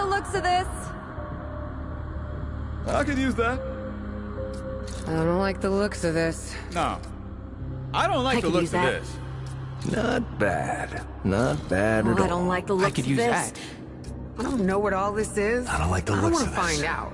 looks of this. I could use that. I don't like the looks of this. No. I don't like the looks of this. Not bad. Not bad at all. I don't like the looks I could of use this. that. I don't know what all this is. I don't like the I don't looks want of to this. find out.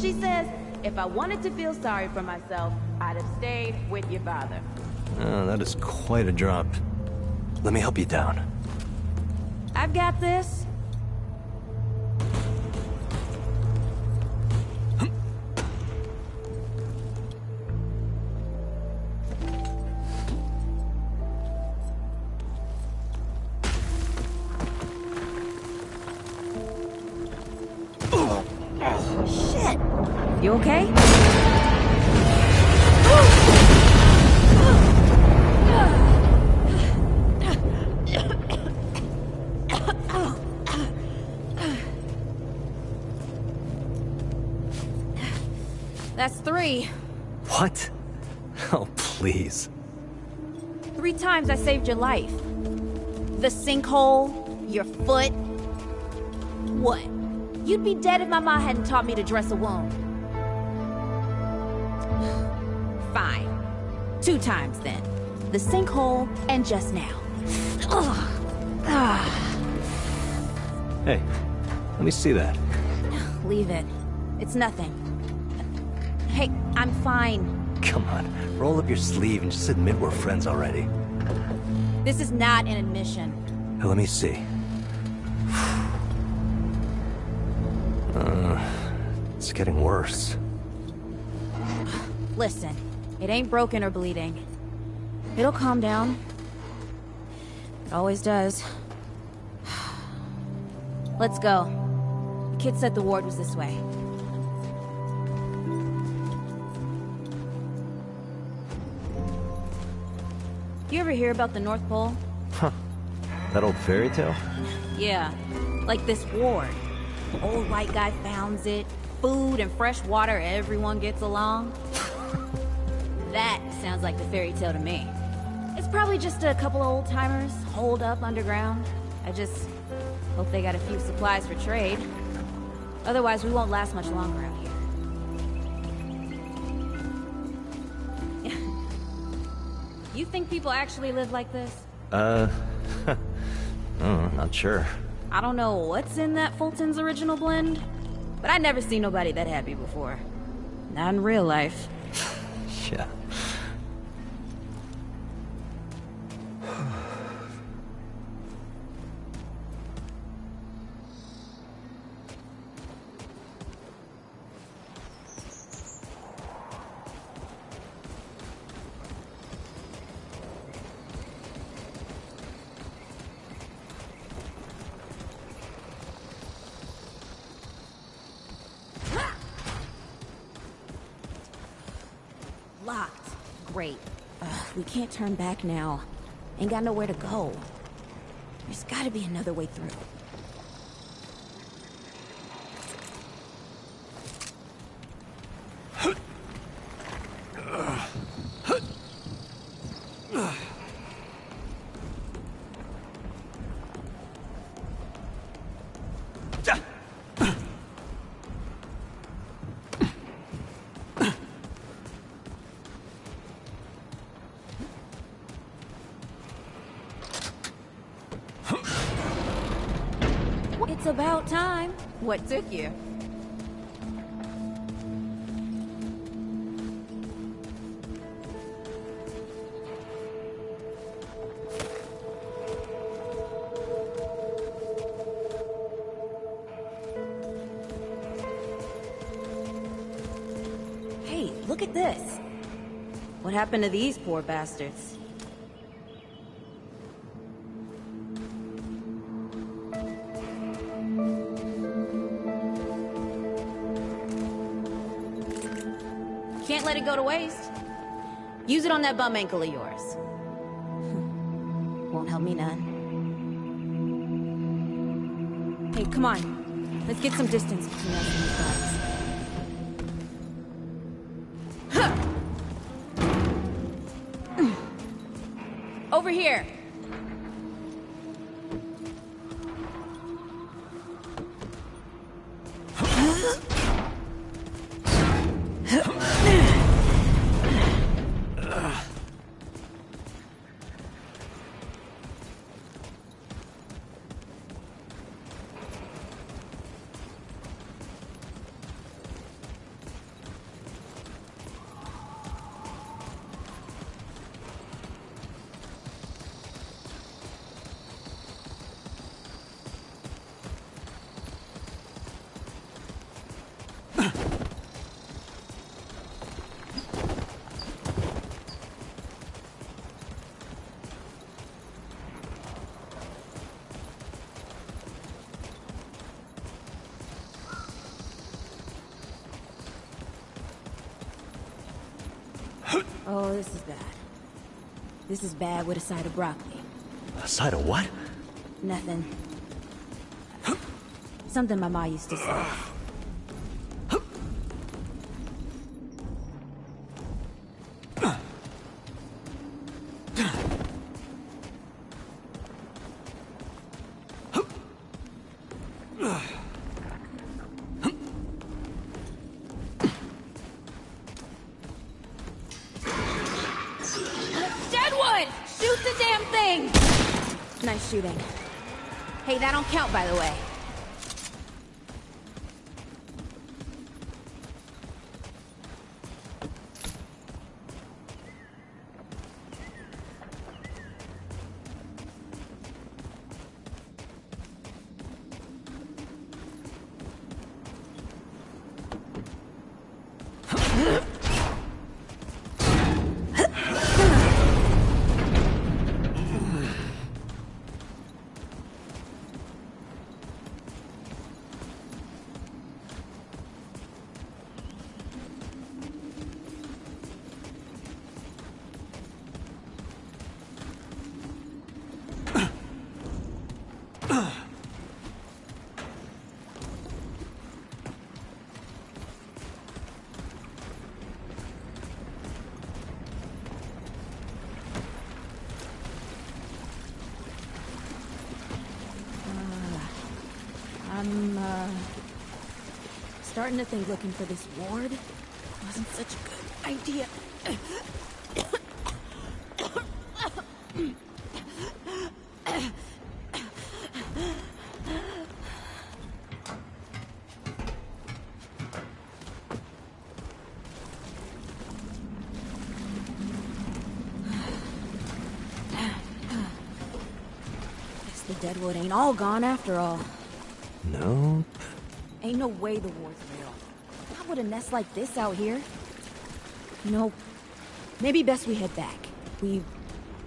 She says, if I wanted to feel sorry for myself, I'd have stayed with your father. Oh, that is quite a drop. Let me help you down. I've got this. Shit! You okay? That's 3. What? Oh, please. 3 times I saved your life. The sinkhole, your foot. What? You'd be dead if my ma hadn't taught me to dress a wound. Fine. 2 times then. The sinkhole and just now. Ugh. Ah. Hey, let me see that. Leave it. It's nothing. Hey, I'm fine. Come on, roll up your sleeve and just admit we're friends already. This is not an admission. Hey, let me see. It's getting worse. Listen, it ain't broken or bleeding. It'll calm down. It always does. Let's go. The kid said the ward was this way. You ever hear about the North Pole? Huh. That old fairy tale? Yeah, like this ward. Old white guy founds it. Food and fresh water, everyone gets along. That sounds like the fairy tale to me. It's probably just a couple of old-timers holed up underground. I just hope they got a few supplies for trade. Otherwise, we won't last much longer out here. You think people actually live like this? Not sure. I don't know what's in that Fulton's original blend, but I never seen nobody that happy before. Not in real life. Yeah. Great. We can't turn back now. Ain't got nowhere to go. There's gotta be another way through. It's about time. What took you? Hey, look at this. What happened to these poor bastards? Can't let it go to waste. Use it on that bum ankle of yours. Won't help me none. Hey, come on. Let's get some distance between us and these guys. Over here. Oh, this is bad. This is bad with a side of broccoli. A side of what? Nothing. Something my ma used to say. Deadwood! Shoot the damn thing! Nice shooting. Hey, that don't count, by the way. I'm, starting to think looking for this ward wasn't such a good idea. Guess the Deadwood ain't all gone after all. Nope. Ain't no way the war's real. How would a nest like this out here? You know, maybe best we head back. We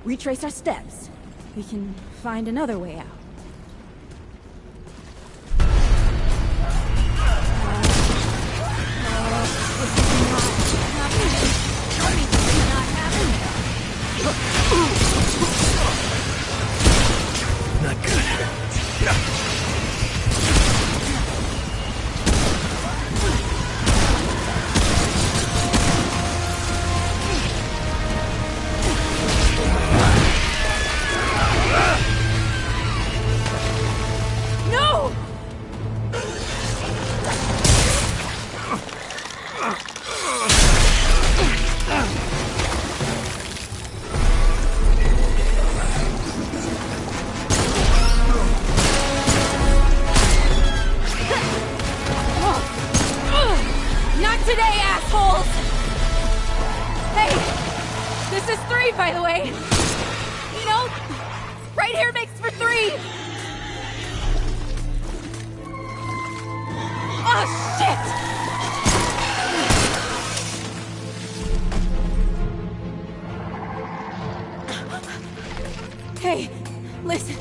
retrace our steps. We can find another way out. This is not happening. Tell me this is not happening. today, assholes! Hey, this is 3, by the way. You know, right here makes for 3. Oh, shit! Hey, listen.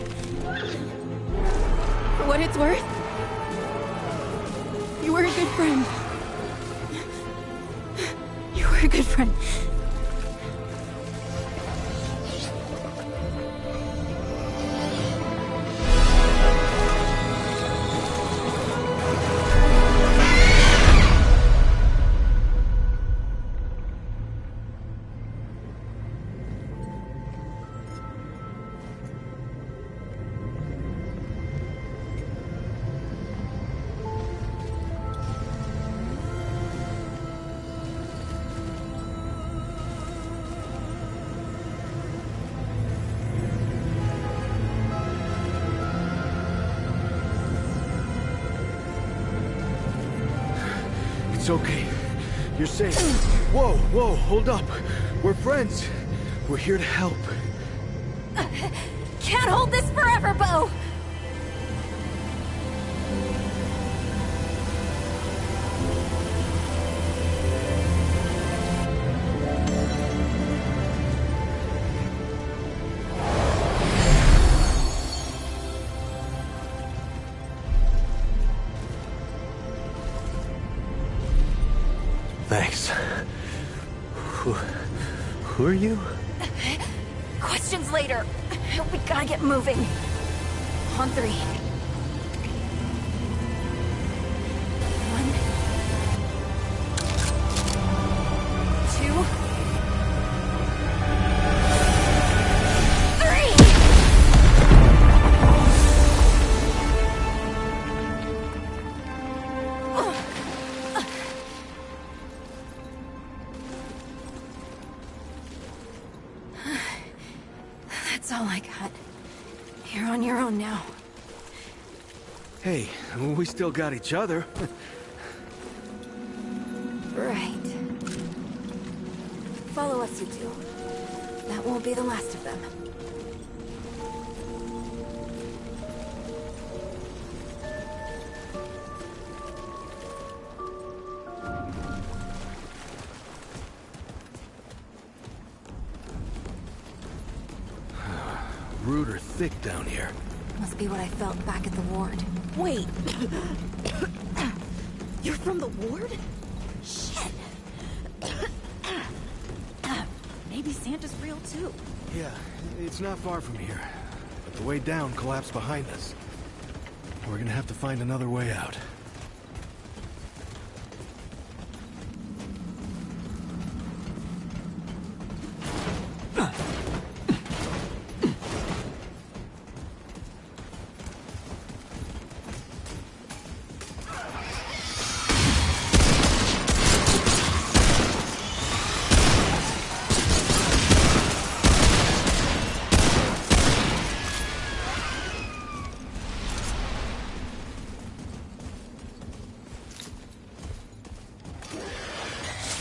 For what it's worth, you were a good friend. You were a good friend. It's okay. You're safe. Whoa, hold up. We're friends. We're here to help. Can't hold this forever, Bo! Thanks. Who are you? Questions later. We gotta get moving. On 3. 1, 2, 3! That's all I got. You're on your own now. Hey, we still got each other. Right. Follow us, you two. That won't be the last of them. Rude or thick down here. Must be what I felt back at the ward. Wait. You're from the ward? Shit. Maybe Santa's real too. Yeah, it's not far from here. But the way down collapsed behind us. We're gonna have to find another way out.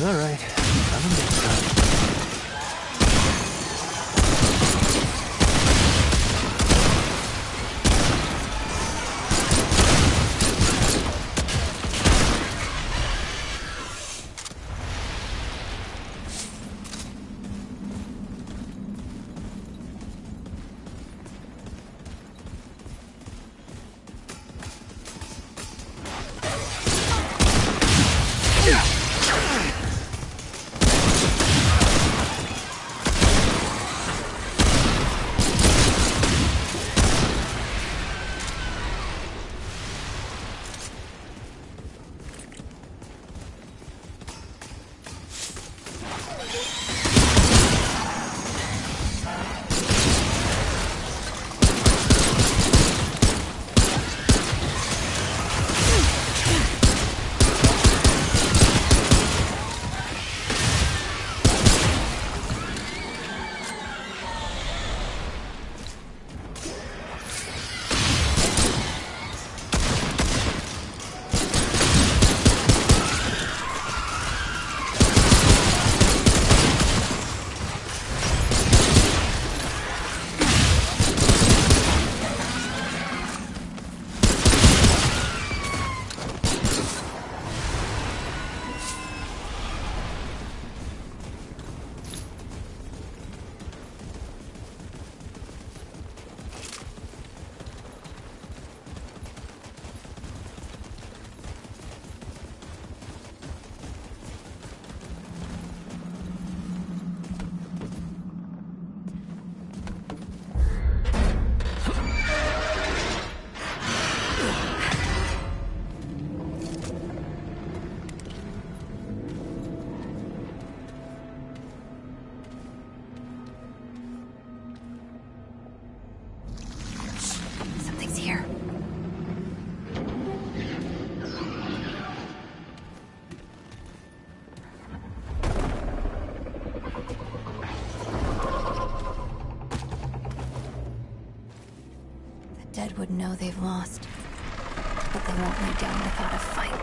All right. I'm in next time. would know they've lost. But they won't lay down without a fight.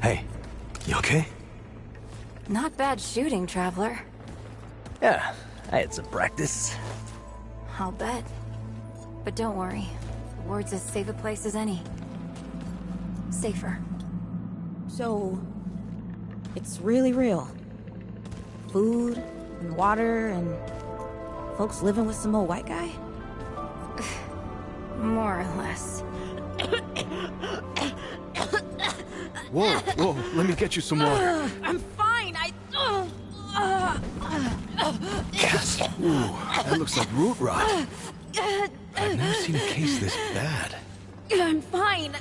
Hey, you okay? Not bad shooting, Traveler. Yeah, I had some practice. I'll bet. But don't worry. The ward's as safe a place as any. Safer. So, it's really real. Food and water and folks living with some old white guy? More or less. Whoa, whoa, let me get you some water. I'm fine, Yes. Ooh, that looks like root rot. I've never seen a case this bad. I'm fine.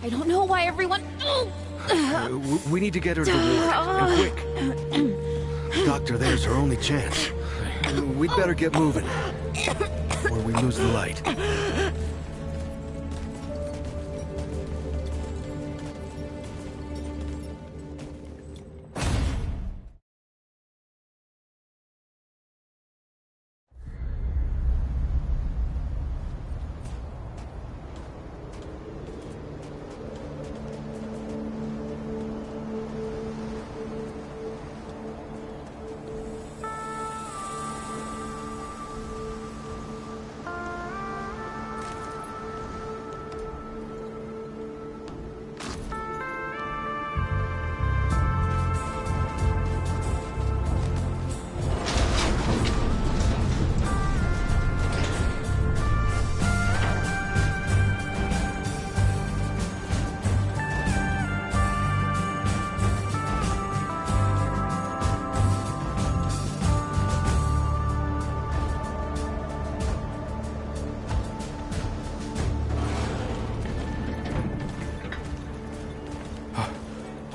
I don't know why everyone... We need to get her to the ward, and quick. Doctor, there's her only chance. We'd better get moving, or we lose the light.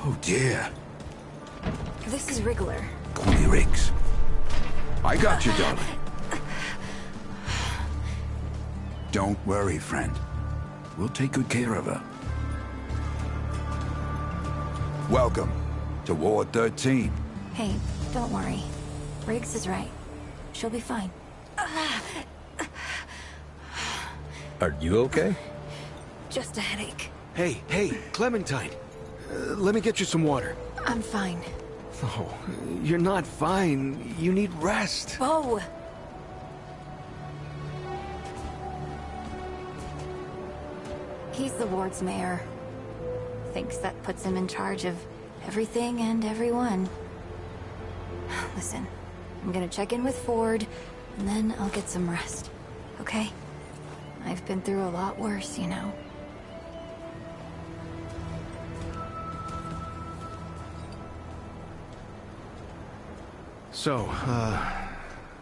Oh dear. This is Wriggler. Call me Riggs. I got you, darling. Don't worry, friend. We'll take good care of her. Welcome to Ward 13. Hey, don't worry. Riggs is right. She'll be fine. Are you okay? Just a headache. Hey, Clementine. Let me get you some water. I'm fine. Oh, you're not fine. You need rest. Bo! He's the ward's mayor. Thinks that puts him in charge of everything and everyone. Listen, I'm gonna check in with Ford, and then I'll get some rest. Okay? I've been through a lot worse, you know. So,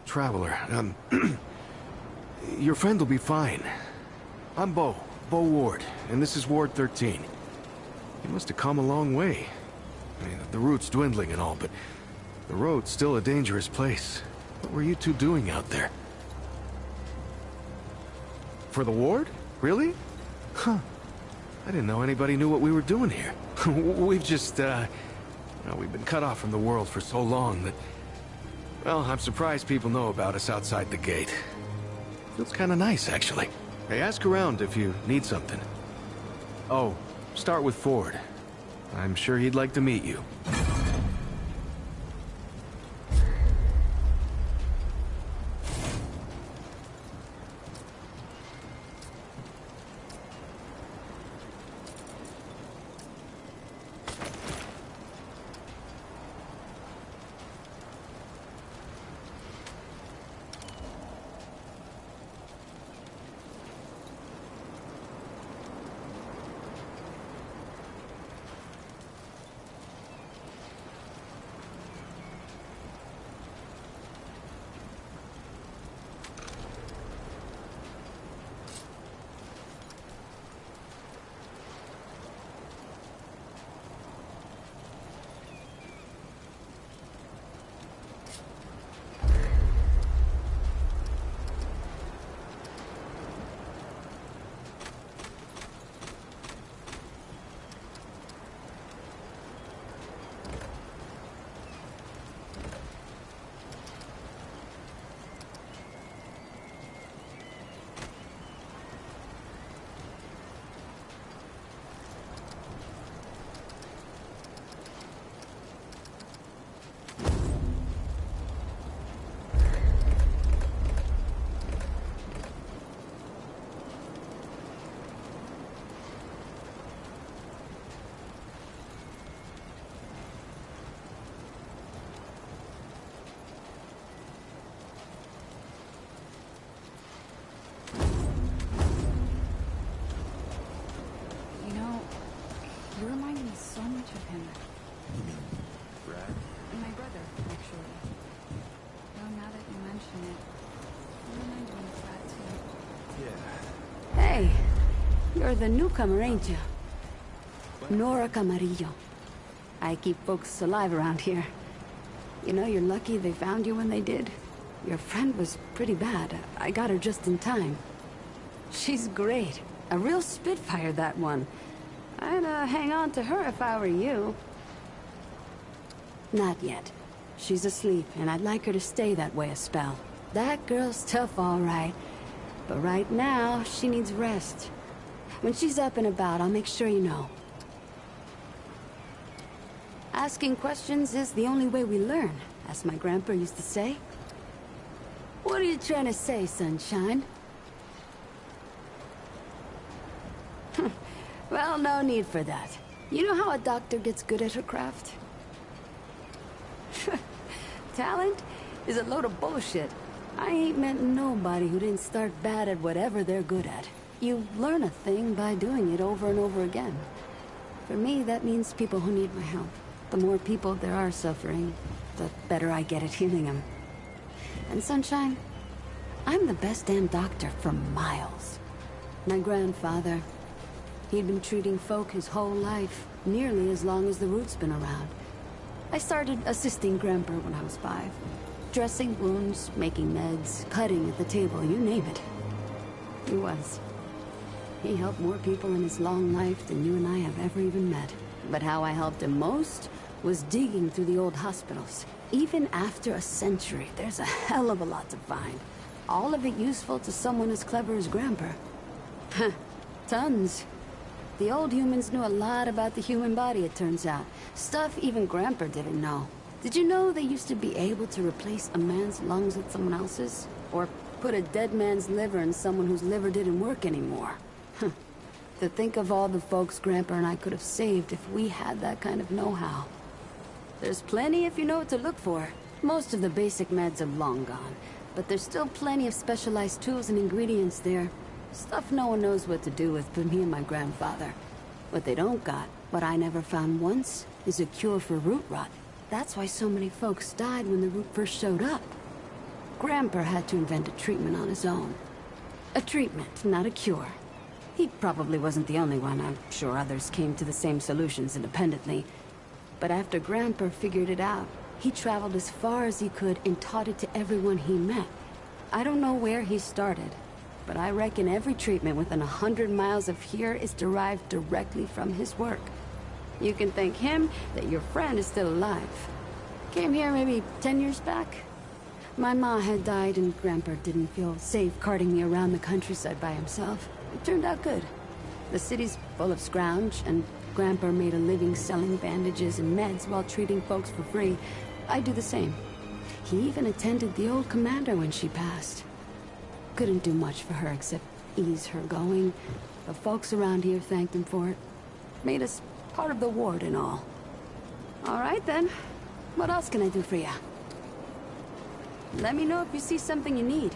Traveler, your friend will be fine. I'm Bo. Bo Ward, and this is Ward 13. You must have come a long way. I mean, the route's dwindling and all, but the road's still a dangerous place. What were you two doing out there? For the ward? Really? Huh. I didn't know anybody knew what we were doing here. We've just, we've been cut off from the world for so long that... Well, I'm surprised people know about us outside the gate. Feels kind of nice, actually. Hey, ask around if you need something. Oh, start with Ford. I'm sure he'd like to meet you. You remind me so much of him. You mean Brad? My brother, actually. Now that you mention it, you remind me of Brad, too. Yeah. Hey, you're the newcomer, ain't you? Nora Camarillo. I keep folks alive around here. You know, you're lucky they found you when they did. Your friend was pretty bad. I got her just in time. She's great. A real spitfire, that one. I'd hang on to her if I were you. Not yet. She's asleep, and I'd like her to stay that way a spell. That girl's tough, all right. But right now, she needs rest. When she's up and about, I'll make sure you know. Asking questions is the only way we learn, as my grandpa used to say. What are you trying to say, sunshine? Well, no need for that. You know how a doctor gets good at her craft? Talent is a load of bullshit. I ain't met nobody who didn't start bad at whatever they're good at. You learn a thing by doing it over and over again. For me, that means people who need my help. The more people there are suffering, the better I get at healing them. And Sunshine, I'm the best damn doctor for miles. My grandfather, he'd been treating folk his whole life, nearly as long as the root's been around. I started assisting Grandpa when I was 5. Dressing wounds, making meds, cutting at the table, you name it. He was. He helped more people in his long life than you and I have ever even met. But how I helped him most was digging through the old hospitals. Even after a century, there's a hell of a lot to find. All of it useful to someone as clever as Grandpa. Tons. The old humans knew a lot about the human body, it turns out. Stuff even Grandpa didn't know. Did you know they used to be able to replace a man's lungs with someone else's? Or put a dead man's liver in someone whose liver didn't work anymore? To think of all the folks Grandpa and I could have saved if we had that kind of know-how. There's plenty if you know what to look for. Most of the basic meds are long gone, but there's still plenty of specialized tools and ingredients there. Stuff no one knows what to do with but me and my grandfather. What they don't got, what I never found once, is a cure for root rot. That's why so many folks died when the root first showed up. Grandpa had to invent a treatment on his own. A treatment, not a cure. He probably wasn't the only one. I'm sure others came to the same solutions independently. But after Grandpa figured it out, he traveled as far as he could and taught it to everyone he met. I don't know where he started, but I reckon every treatment within 100 miles of here is derived directly from his work. You can thank him that your friend is still alive. Came here maybe 10 years back. My ma had died and Grandpa didn't feel safe carting me around the countryside by himself. It turned out good. The city's full of scrounge, and Grandpa made a living selling bandages and meds while treating folks for free. I do the same. He even attended the old commander when she passed. Couldn't do much for her except ease her going. The folks around here thanked him for it. Made us part of the ward and all. All right then. What else can I do for ya? Let me know if you see something you need.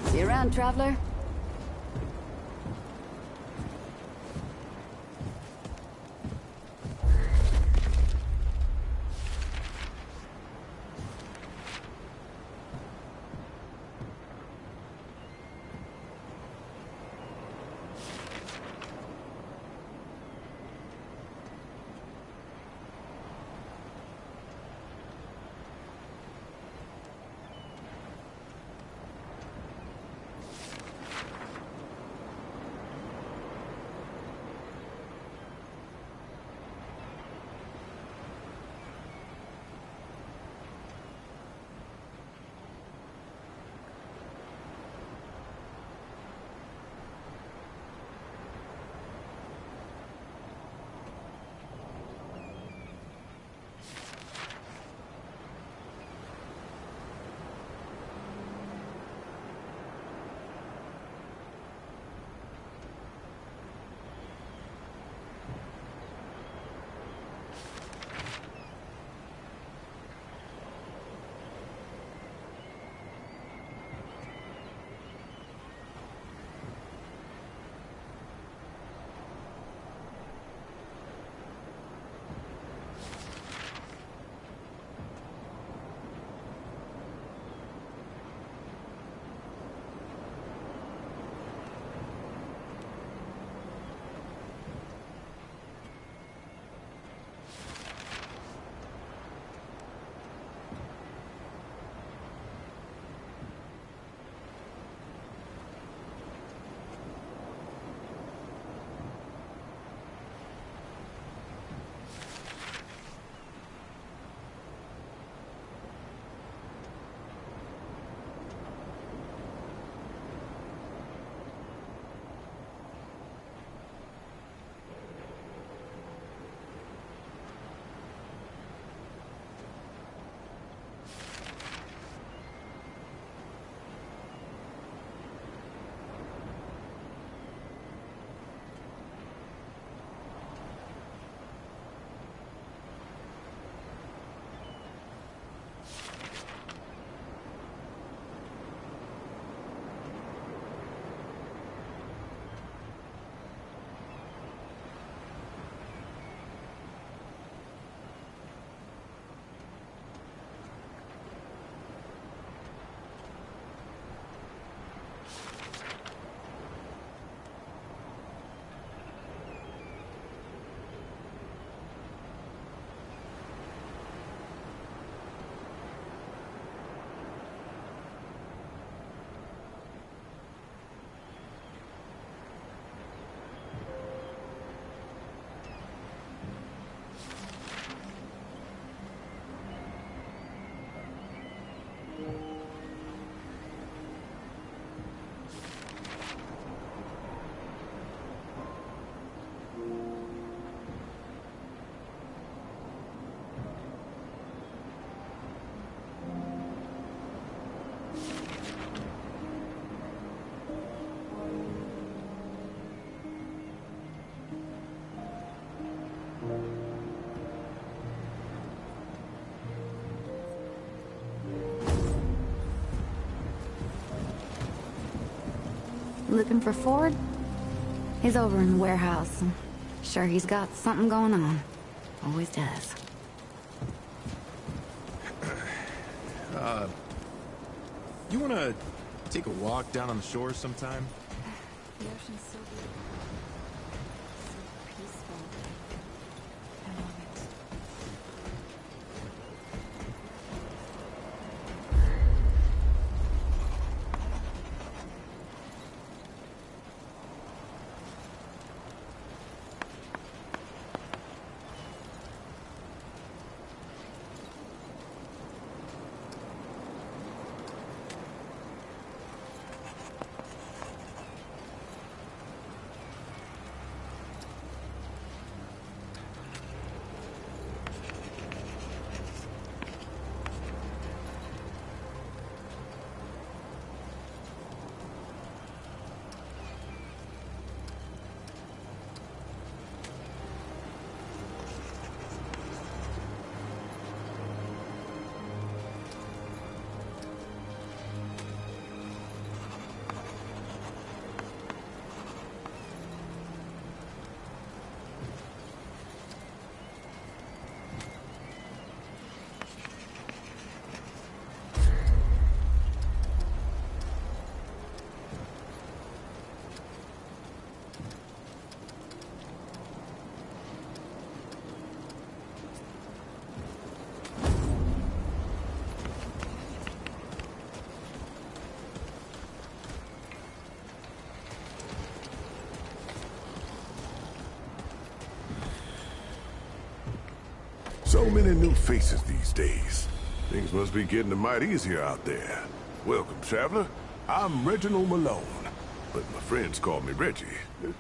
See you around, traveler. Looking for Ford? He's over in the warehouse. I'm sure he's got something going on. Always does. You wanna take a walk down on the shore sometime? The ocean's so beautiful. So peaceful. I love it. So many new faces these days. Things must be getting a mite easier out there. Welcome, traveler. I'm Reginald Malone, but my friends call me Reggie.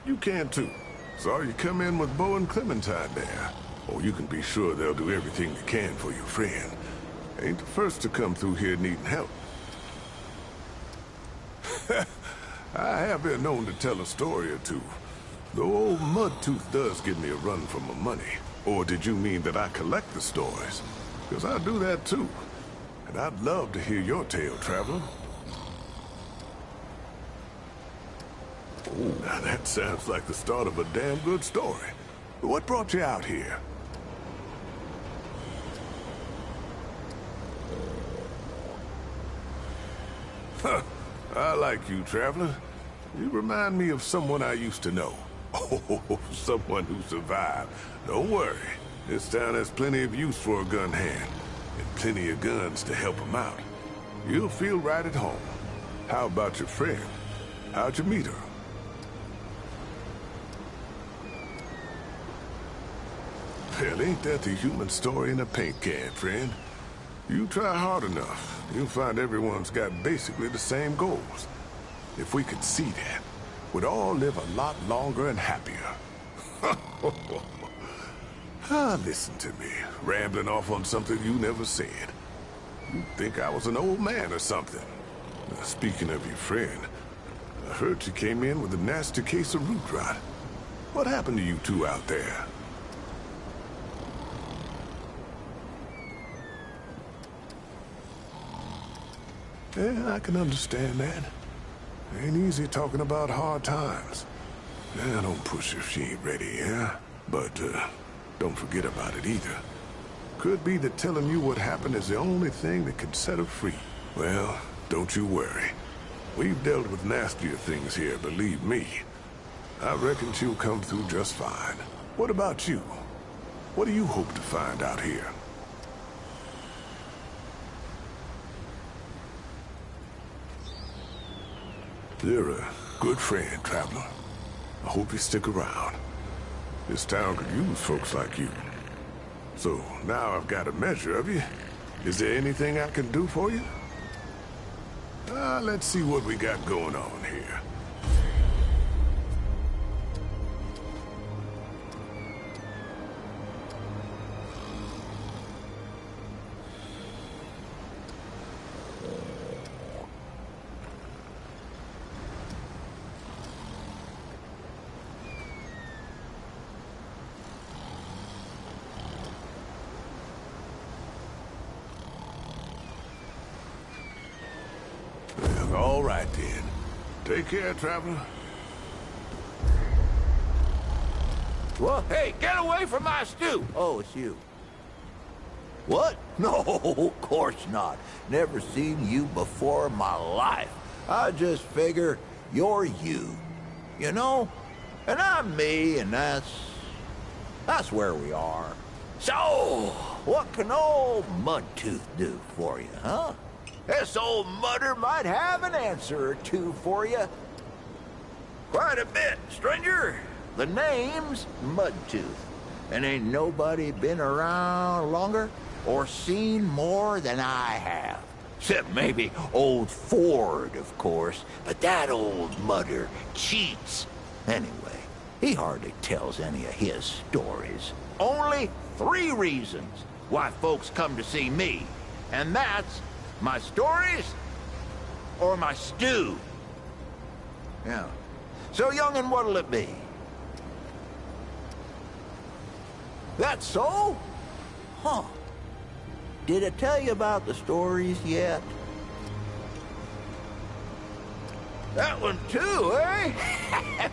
You can too. Saw you come in with Bo and Clementine there. Oh, you can be sure they'll do everything they can for your friend. Ain't the first to come through here needing help. I have been known to tell a story or two. Though old Mudtooth does give me a run for my money. Or did you mean that I collect the stories? Because I do that too. And I'd love to hear your tale, traveler. Oh, now that sounds like the start of a damn good story. What brought you out here? Huh. I like you, traveler. You remind me of someone I used to know. Oh, someone who survived. Don't worry. This town has plenty of use for a gun hand. And plenty of guns to help him out. You'll feel right at home. How about your friend? How'd you meet her? Well, ain't that the human story in a paint can, friend? You try hard enough, you'll find everyone's got basically the same goals. If we could see that, we'd all live a lot longer and happier. Listen to me, rambling off on something you never said. You'd think I was an old man or something. Now, speaking of your friend, I heard you came in with a nasty case of root rot. What happened to you two out there? Yeah, I can understand that. Ain't easy talking about hard times. Yeah, don't push if she ain't ready, yeah? But, don't forget about it either. Could be that telling you what happened is the only thing that can set her free. Well, don't you worry. We've dealt with nastier things here, believe me. I reckon she'll come through just fine. What about you? What do you hope to find out here? You're a good friend, traveler. I hope you stick around. This town could use folks like you. So, now I've got a measure of you. Is there anything I can do for you? Let's see what we got going on here. All right, then. Take care, traveler. Well, hey, get away from my stew! Oh, it's you. What? No, of course not. Never seen you before in my life. I just figure you're you. You know? And I'm me, and that's where we are. So, what can old Mudtooth do for you, huh? This old mudder might have an answer or two for you. Quite a bit, stranger. The name's Mudtooth. And ain't nobody been around longer or seen more than I have. Except maybe old Ford, of course. But that old mudder cheats. Anyway, he hardly tells any of his stories. Only 3 reasons why folks come to see me. And that's my stories or my stew. Yeah. So, young'un, what'll it be? That so? Huh. Did I tell you about the stories yet? That one too, eh?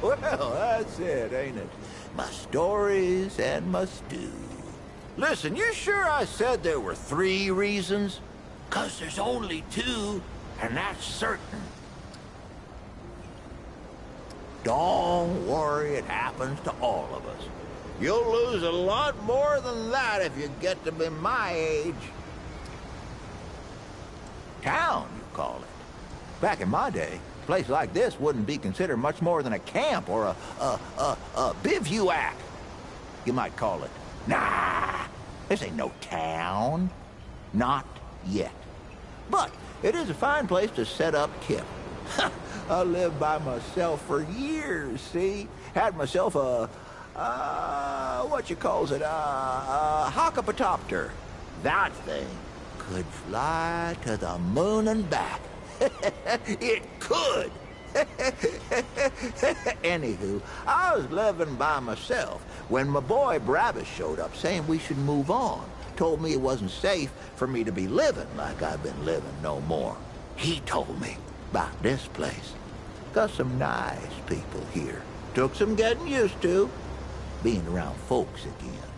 Well, that's it, ain't it? My stories and my stew. Listen, you sure I said there were 3 reasons? 'Cause there's only 2, and that's certain. Don't worry, it happens to all of us. You'll lose a lot more than that if you get to be my age. Town, you call it. Back in my day, a place like this wouldn't be considered much more than a camp or a bivouac, you might call it. Nah, this ain't no town. Not yet. But it is a fine place to set up camp. I lived by myself for years, see? Had myself a what you calls it, a hockapatopter. That thing could fly to the moon and back. It could. Anywho, I was living by myself when my boy Brabus showed up saying we should move on. Told me it wasn't safe for me to be living like I've been living no more. He told me about this place. Got some nice people here. Took some getting used to, being around folks again.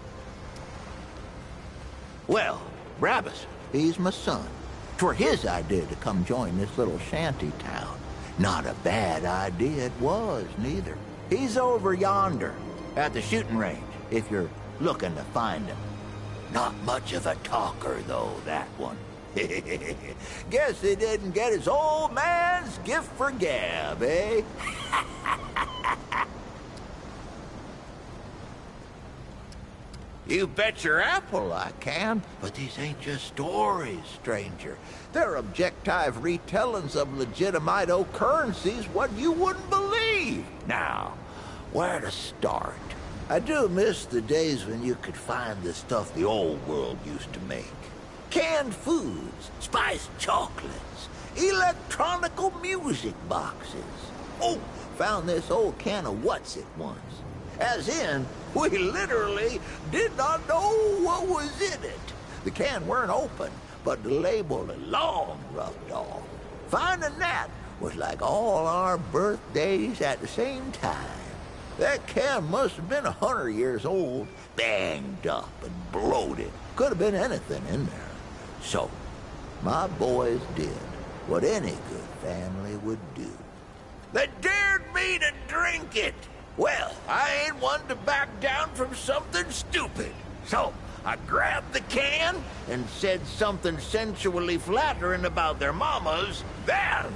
Well, Brabus, he's my son. 'Twere his idea to come join this little shanty town. Not a bad idea it was, neither. He's over yonder, at the shooting range, if you're looking to find him. Not much of a talker, though, that one. Guess he didn't get his old man's gift for gab, eh? You bet your apple I can, but these ain't just stories, stranger. They're objective retellings of legitimate occurrences what you wouldn't believe. Now, where to start? I do miss the days when you could find the stuff the old world used to make. Canned foods, spiced chocolates, electronical music boxes. Oh, found this old can of what's-it once. As in, we literally did not know what was in it. The can weren't open, but the label had long rubbed off. Finding that was like all our birthdays at the same time. That can must have been 100 years old, banged up and bloated. Could have been anything in there. So, my boys did what any good family would do. They dared me to drink it. Well, I ain't one to back down from something stupid. So, I grabbed the can and said something sensually flattering about their mamas. Then,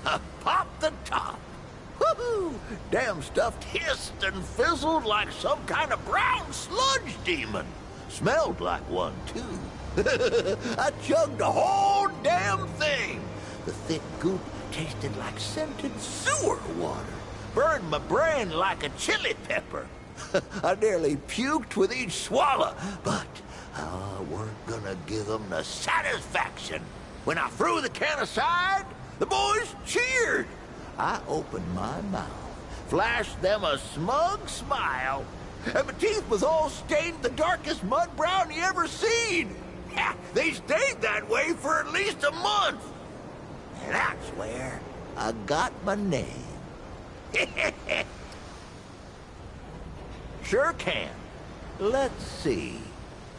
I popped the top. Woohoo! Damn stuff hissed and fizzled like some kind of brown sludge demon. Smelled like one, too. I chugged the whole damn thing. The thick goop tasted like scented sewer water. Burned my brain like a chili pepper. I nearly puked with each swallow, but I weren't gonna give them the satisfaction. When I threw the can aside, the boys cheered. I opened my mouth, flashed them a smug smile, and my teeth was all stained the darkest mud brown you ever seen. They stayed that way for at least a month. And that's where I got my name. Sure can. Let's see.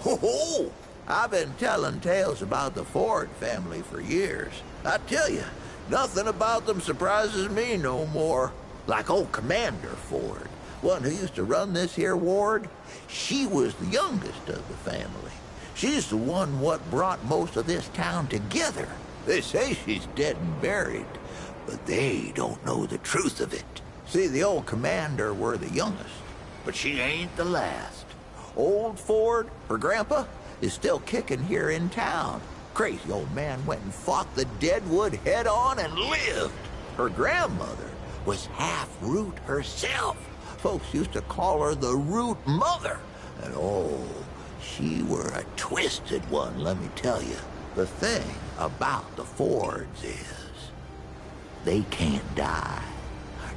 Ho-ho! I've been telling tales about the Ford family for years. I tell you, nothing about them surprises me no more. Like old Commander Ford, one who used to run this here ward. She was the youngest of the family. She's the one what brought most of this town together. They say she's dead and buried, but they don't know the truth of it. See, the old commander were the youngest, but she ain't the last. Old Ford, her grandpa, is still kicking here in town. Crazy old man went and fought the Deadwood head on and lived. Her grandmother was half Root herself. Folks used to call her the Root Mother. And oh, she were a twisted one, let me tell you. The thing about the Fords is, they can't die.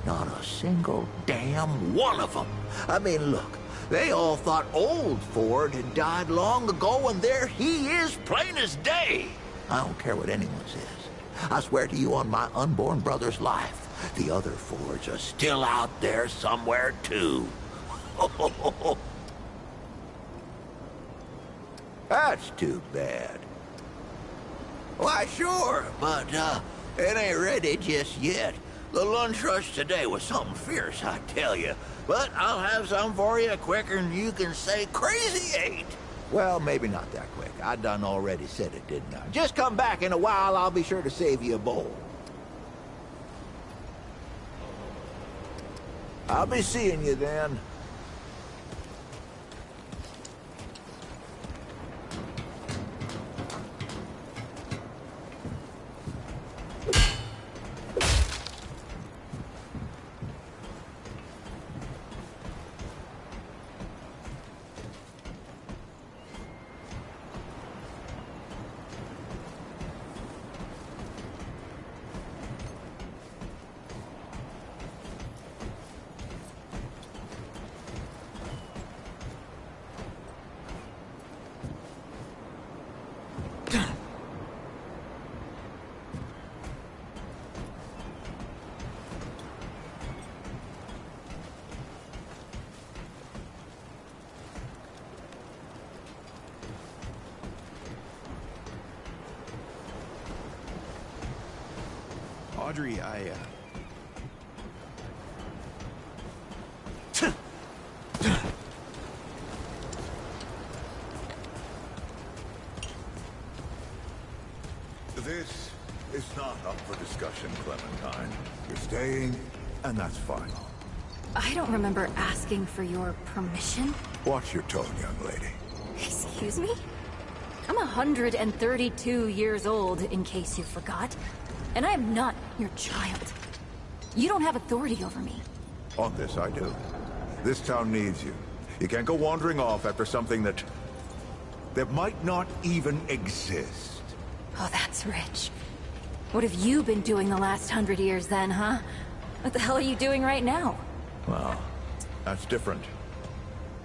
Not a single damn one of them. I mean, look, they all thought old Ford had died long ago, and there he is, plain as day. I don't care what anyone says. I swear to you on my unborn brother's life, the other Fords are still out there somewhere, too. That's too bad. Why, sure, but it ain't ready just yet. The lunch rush today was something fierce, I tell you. But I'll have some for you quicker than you can say crazy eight. Well, maybe not that quick. I done already said it, didn't I? Just come back in a while, I'll be sure to save you a bowl. I'll be seeing you then. Audrey, This is not up for discussion, Clementine. You're staying, and that's fine. I don't remember asking for your permission. Watch your tone, young lady. Excuse me? I'm 132 years old, in case you forgot. And I am not your child. You don't have authority over me. On this, I do. This town needs you. You can't go wandering off after something that might not even exist. Oh, that's rich. What have you been doing the last 100 years then, huh? What the hell are you doing right now? Well, that's different.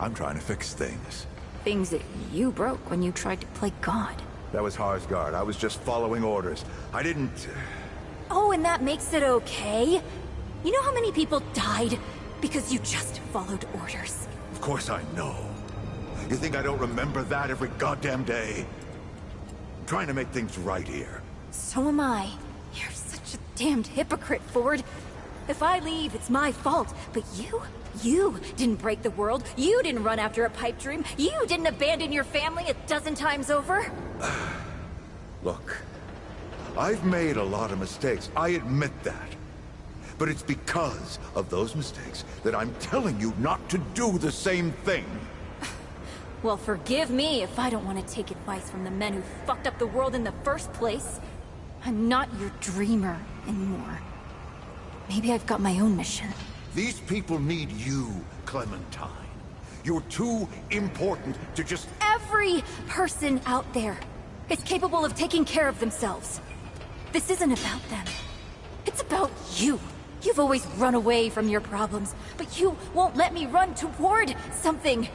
I'm trying to fix things. Things that you broke when you tried to play God. That was Harsgard. I was just following orders. I didn't... Oh, and that makes it okay? You know how many people died because you just followed orders? Of course I know. You think I don't remember that every goddamn day? I'm trying to make things right here. So am I. You're such a damned hypocrite, Ford. If I leave, it's my fault. But you didn't break the world. You didn't run after a pipe dream. You didn't abandon your family 12 times over. Look, I've made a lot of mistakes. I admit that. But it's because of those mistakes that I'm telling you not to do the same thing. Well, forgive me if I don't want to take advice from the men who fucked up the world in the first place. I'm not your dreamer anymore. Maybe I've got my own mission. These people need you, Clementine. You're too important to just... Every person out there is capable of taking care of themselves. This isn't about them. It's about you. You've always run away from your problems, but you won't let me run toward something.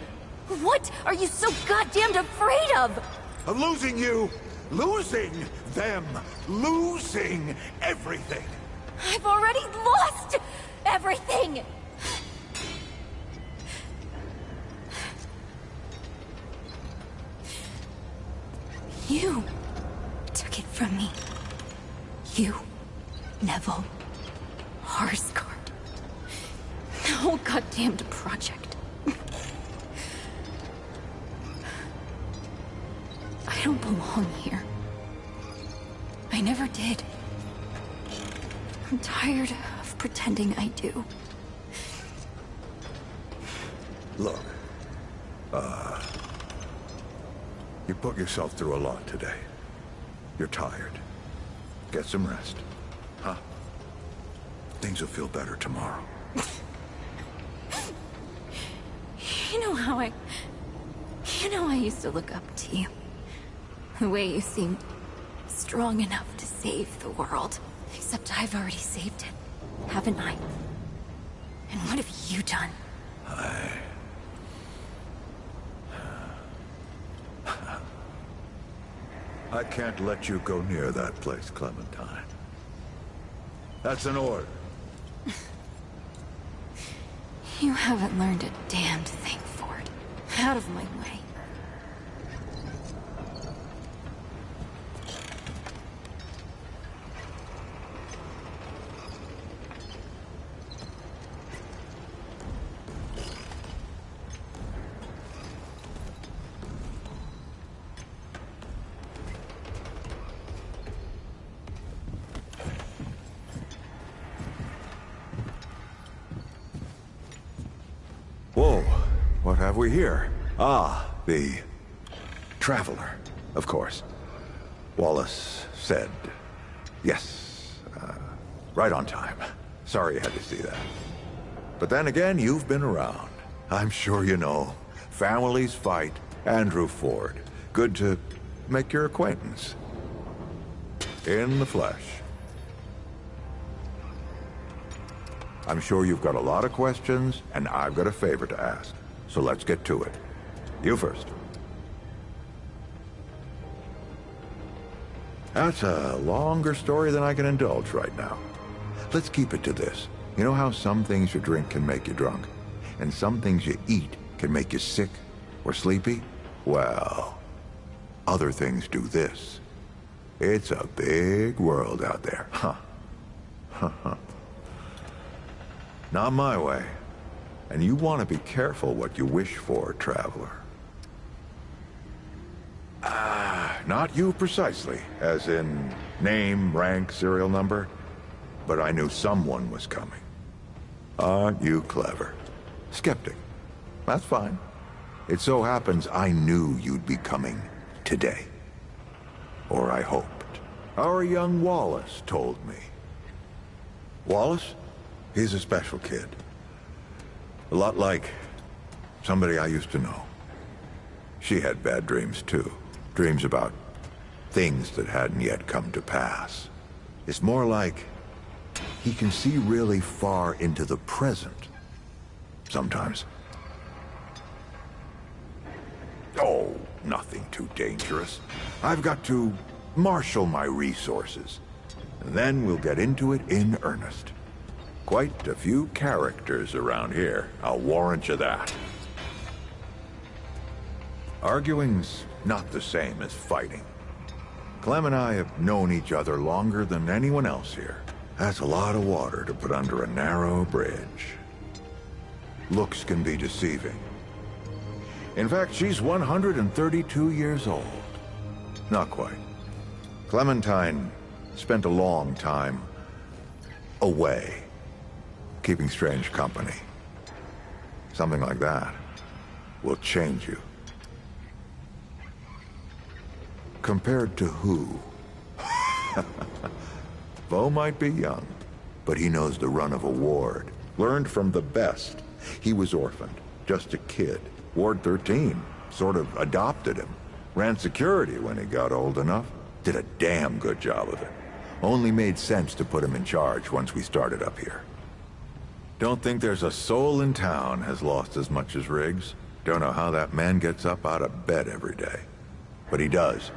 What are you so goddamned afraid of? I'm losing you, losing them, losing everything. I've already lost everything! You took it from me. You, Neville, Harsgard. The whole goddamned project. I don't belong here. I never did. I'm tired of pretending I do. Look, you put yourself through a lot today. You're tired. Get some rest. Huh? Things will feel better tomorrow. You know how I used to look up to you. The way you seemed strong enough to save the world. Except I've already saved it, haven't I? And what have you done? I can't let you go near that place, Clementine. That's an order. You haven't learned a damned thing, Ford. Out of my way. Whoa, what have we here? Ah, the Traveler, of course. Wallace said yes. Right on time. Sorry you had to see that. But then again, you've been around. I'm sure you know. Families fight. Andrew Ford. Good to make your acquaintance. In the flesh. I'm sure you've got a lot of questions, and I've got a favor to ask. So let's get to it. You first. That's a longer story than I can indulge right now. Let's keep it to this. You know how some things you drink can make you drunk, and some things you eat can make you sick or sleepy? Well, other things do this. It's a big world out there, huh? Not my way. And you want to be careful what you wish for, Traveler. Not you precisely, as in name, rank, serial number, but I knew someone was coming. Aren't you clever? Skeptic. That's fine. It so happens I knew you'd be coming today. Or I hoped. Our young Wallace told me. Wallace? He's a special kid. A lot like somebody I used to know. She had bad dreams too. Dreams about things that hadn't yet come to pass. It's more like he can see really far into the present. Sometimes. Oh, nothing too dangerous. I've got to marshal my resources. And then we'll get into it in earnest. Quite a few characters around here, I'll warrant you that. Arguing's not the same as fighting. Clem and I have known each other longer than anyone else here. That's a lot of water to put under a narrow bridge. Looks can be deceiving. In fact, she's 132 years old. Not quite. Clementine spent a long time away, keeping strange company. Something like that will change you. Compared to who? Bo might be young, but he knows the run of a ward. Learned from the best. He was orphaned, just a kid. Ward 13 sort of adopted him. Ran security when he got old enough. Did a damn good job of it. Only made sense to put him in charge once we started up here. Don't think there's a soul in town has lost as much as Riggs. Don't know how that man gets up out of bed every day. But he does.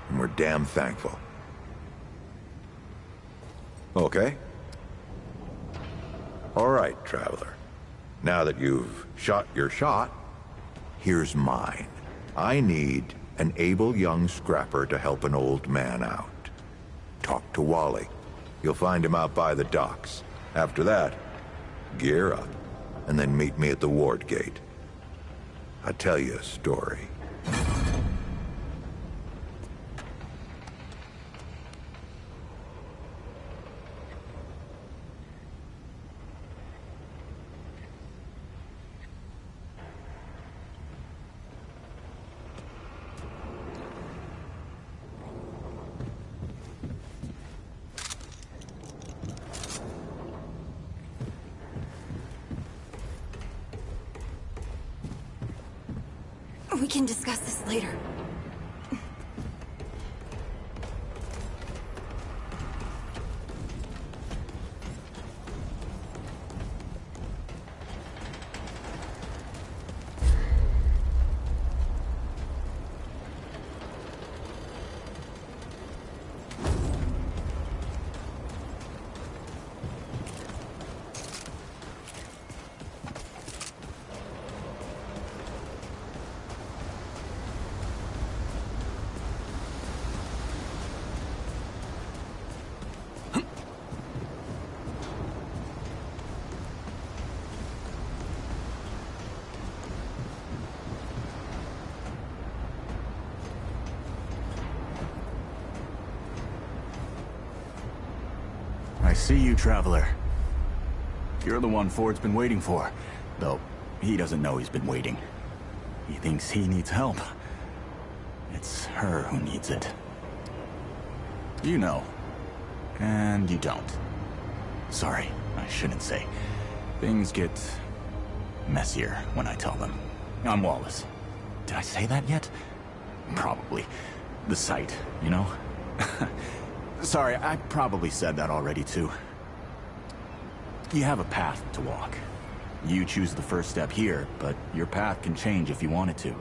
And we're damn thankful. Okay, All right, Traveler. Now that you've shot your shot, here's mine. I need an able young scrapper to help an old man out. Talk to Wally. You'll find him out by the docks. After that, gear up, and then meet me at the ward gate. I'll tell you a story. We can discuss this later. I see you, Traveler. You're the one Ford's been waiting for. Though, he doesn't know he's been waiting. He thinks he needs help. It's her who needs it. You know. And you don't. Sorry, I shouldn't say. Things get messier when I tell them. I'm Wallace. Did I say that yet? Probably. The site, you know? Sorry, I probably said that already, too. You have a path to walk. You choose the first step here, but your path can change if you want it to.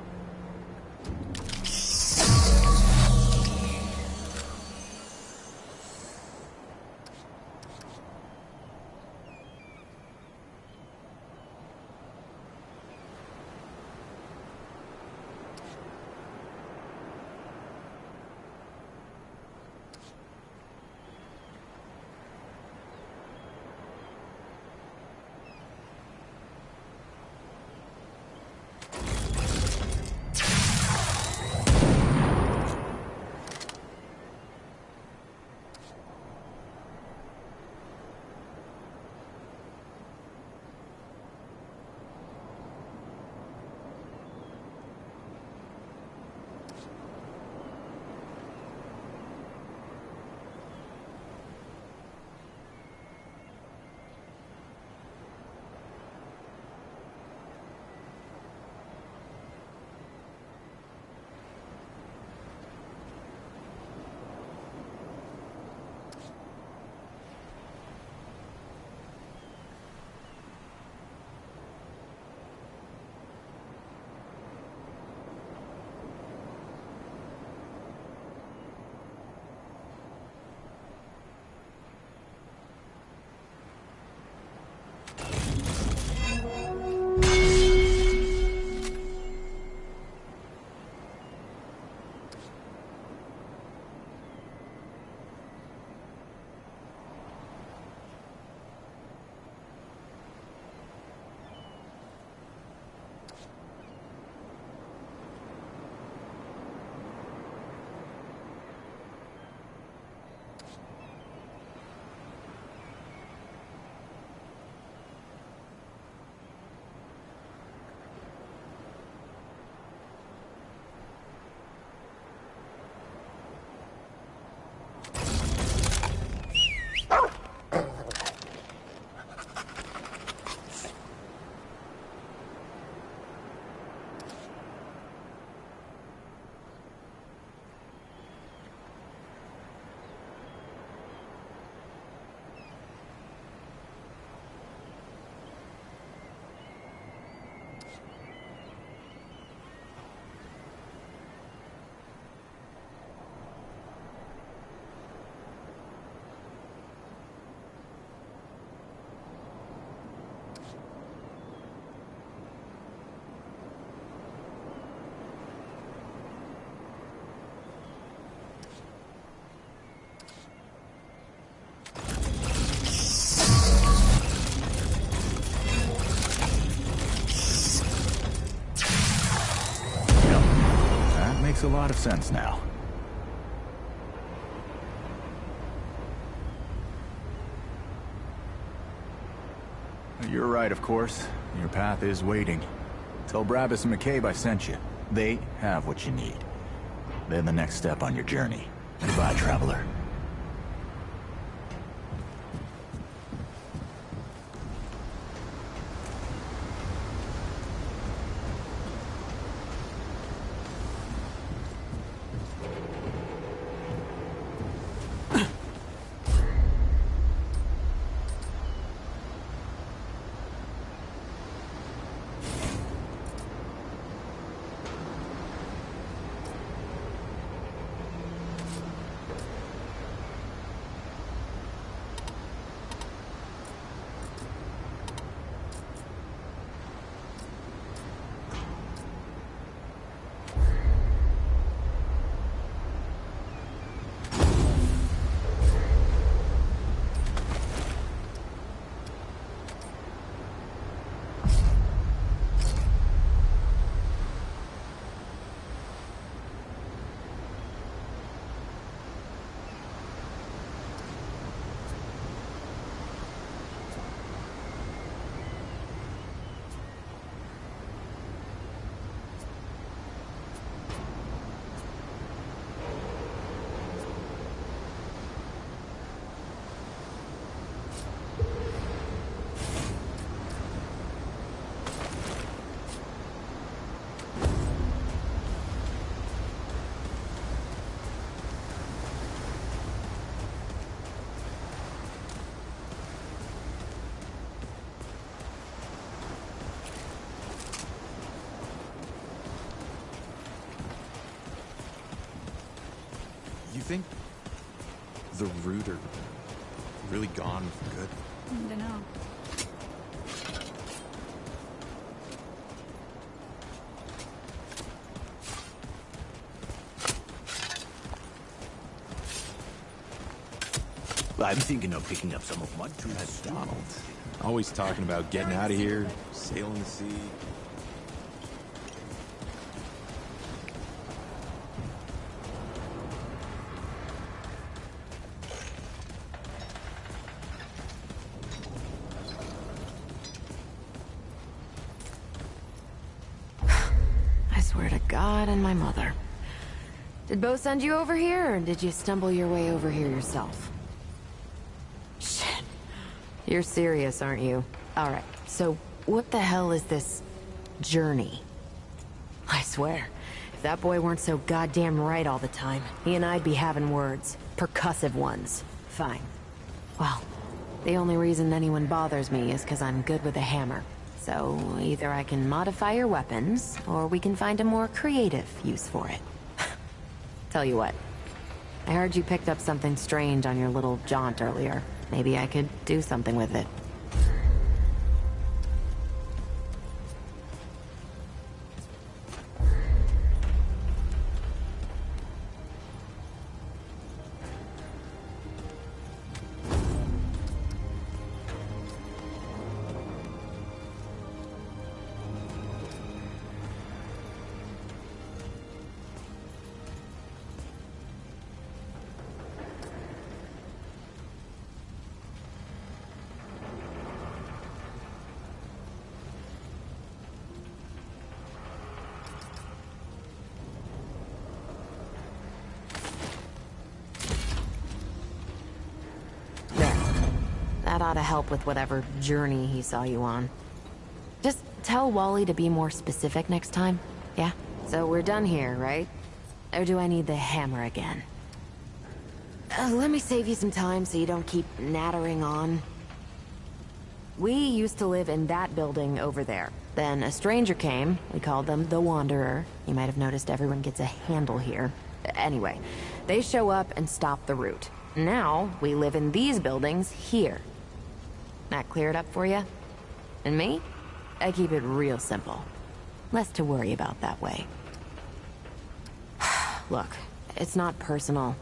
a lot of sense now. You're right, of course. Your path is waiting. Tell Brabus and McCabe I sent you. They have what you need. They're the next step on your journey. Goodbye, traveler. You think the root are really gone for good? I don't know. I'm thinking of picking up some of Mud Tooth's Donald. Always talking about getting out of here, sailing the sea. I swear to God and my mother. Did Bo send you over here, or did you stumble your way over here yourself? Shit. You're serious, aren't you? Alright, so what the hell is this journey? I swear, if that boy weren't so goddamn right all the time, he and I'd be having words. Percussive ones. Fine. Well, the only reason anyone bothers me is because I'm good with a hammer. So, either I can modify your weapons, or we can find a more creative use for it. Tell you what, I heard you picked up something strange on your little jaunt earlier. Maybe I could do something with it. That ought to help with whatever journey he saw you on. Just tell Wally to be more specific next time, yeah? So we're done here, right? Or do I need the hammer again? Let me save you some time so you don't keep nattering on. We used to live in that building over there. Then a stranger came. We called them the Wanderer. You might have noticed everyone gets a handle here. Anyway, they show up and stop the route. Now, we live in these buildings here. That clear it up for you? And me? I keep it real simple. Less to worry about that way. Look, it's not personal.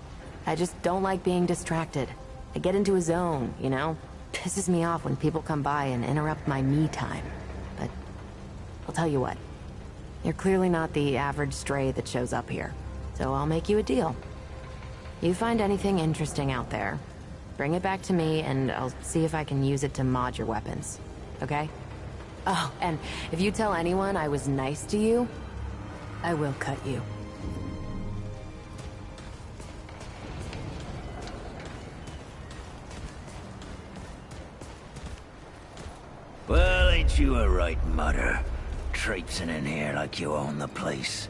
I just don't like being distracted. I get into a zone, you know? Pisses me off when people come by and interrupt my me time. But I'll tell you what. You're clearly not the average stray that shows up here. So I'll make you a deal. You find anything interesting out there, bring it back to me and I'll see if I can use it to mod your weapons. Okay? Oh, and if you tell anyone I was nice to you, I will cut you. Well, ain't you a right mutter? Traipsing in here like you own the place.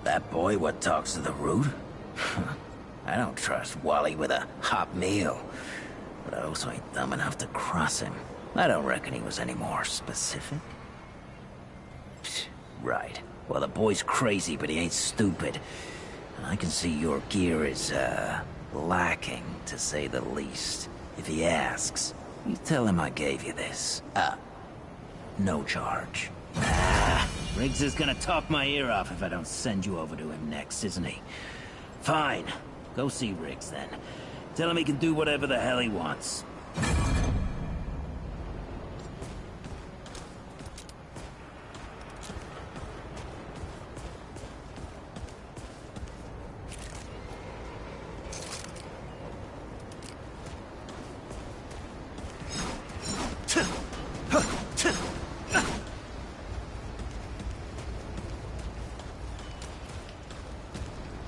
That boy what talks to the root? I don't trust Wally with a hot meal. But I also ain't dumb enough to cross him. I don't reckon he was any more specific. Right. Well, the boy's crazy, but he ain't stupid. And I can see your gear is, lacking, to say the least. If he asks, you tell him I gave you this. No charge. Riggs is gonna talk my ear off if I don't send you over to him next, isn't he? Fine. Go see Riggs, then. Tell him he can do whatever the hell he wants.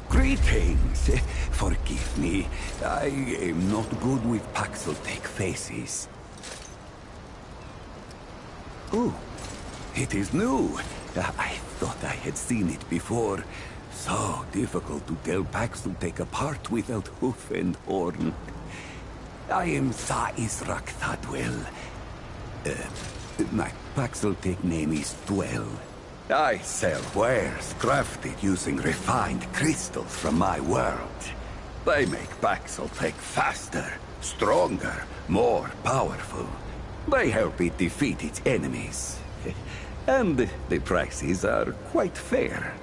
Greetings. Forgive me. I am not good with Paxel-Tech faces. Oh, it is new. I thought I had seen it before. So difficult to tell Paxel-Tech apart without hoof and horn. I am Sa Israk Thadwell. My Paxel-Tech name is Dwell. I sell wares crafted using refined crystals from my world. They make Paxel-Tech faster, stronger, more powerful. They help it defeat its enemies. And the prices are quite fair.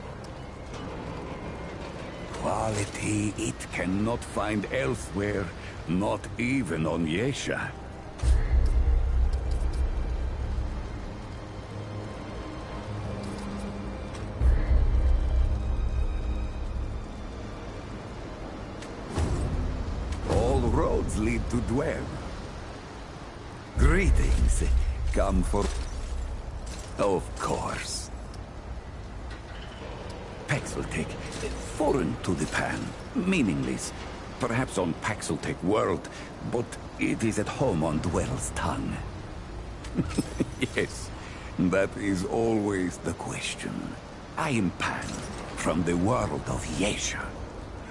Quality it cannot find elsewhere, not even on Yesha. Roads lead to Dwell. Greetings. Come for... Of course. Paxel-Tech, foreign to the Pan, meaningless. Perhaps on Paxel-Tech world, but it is at home on Dwell's tongue. Yes, that is always the question. I am Pan, from the world of Yesha,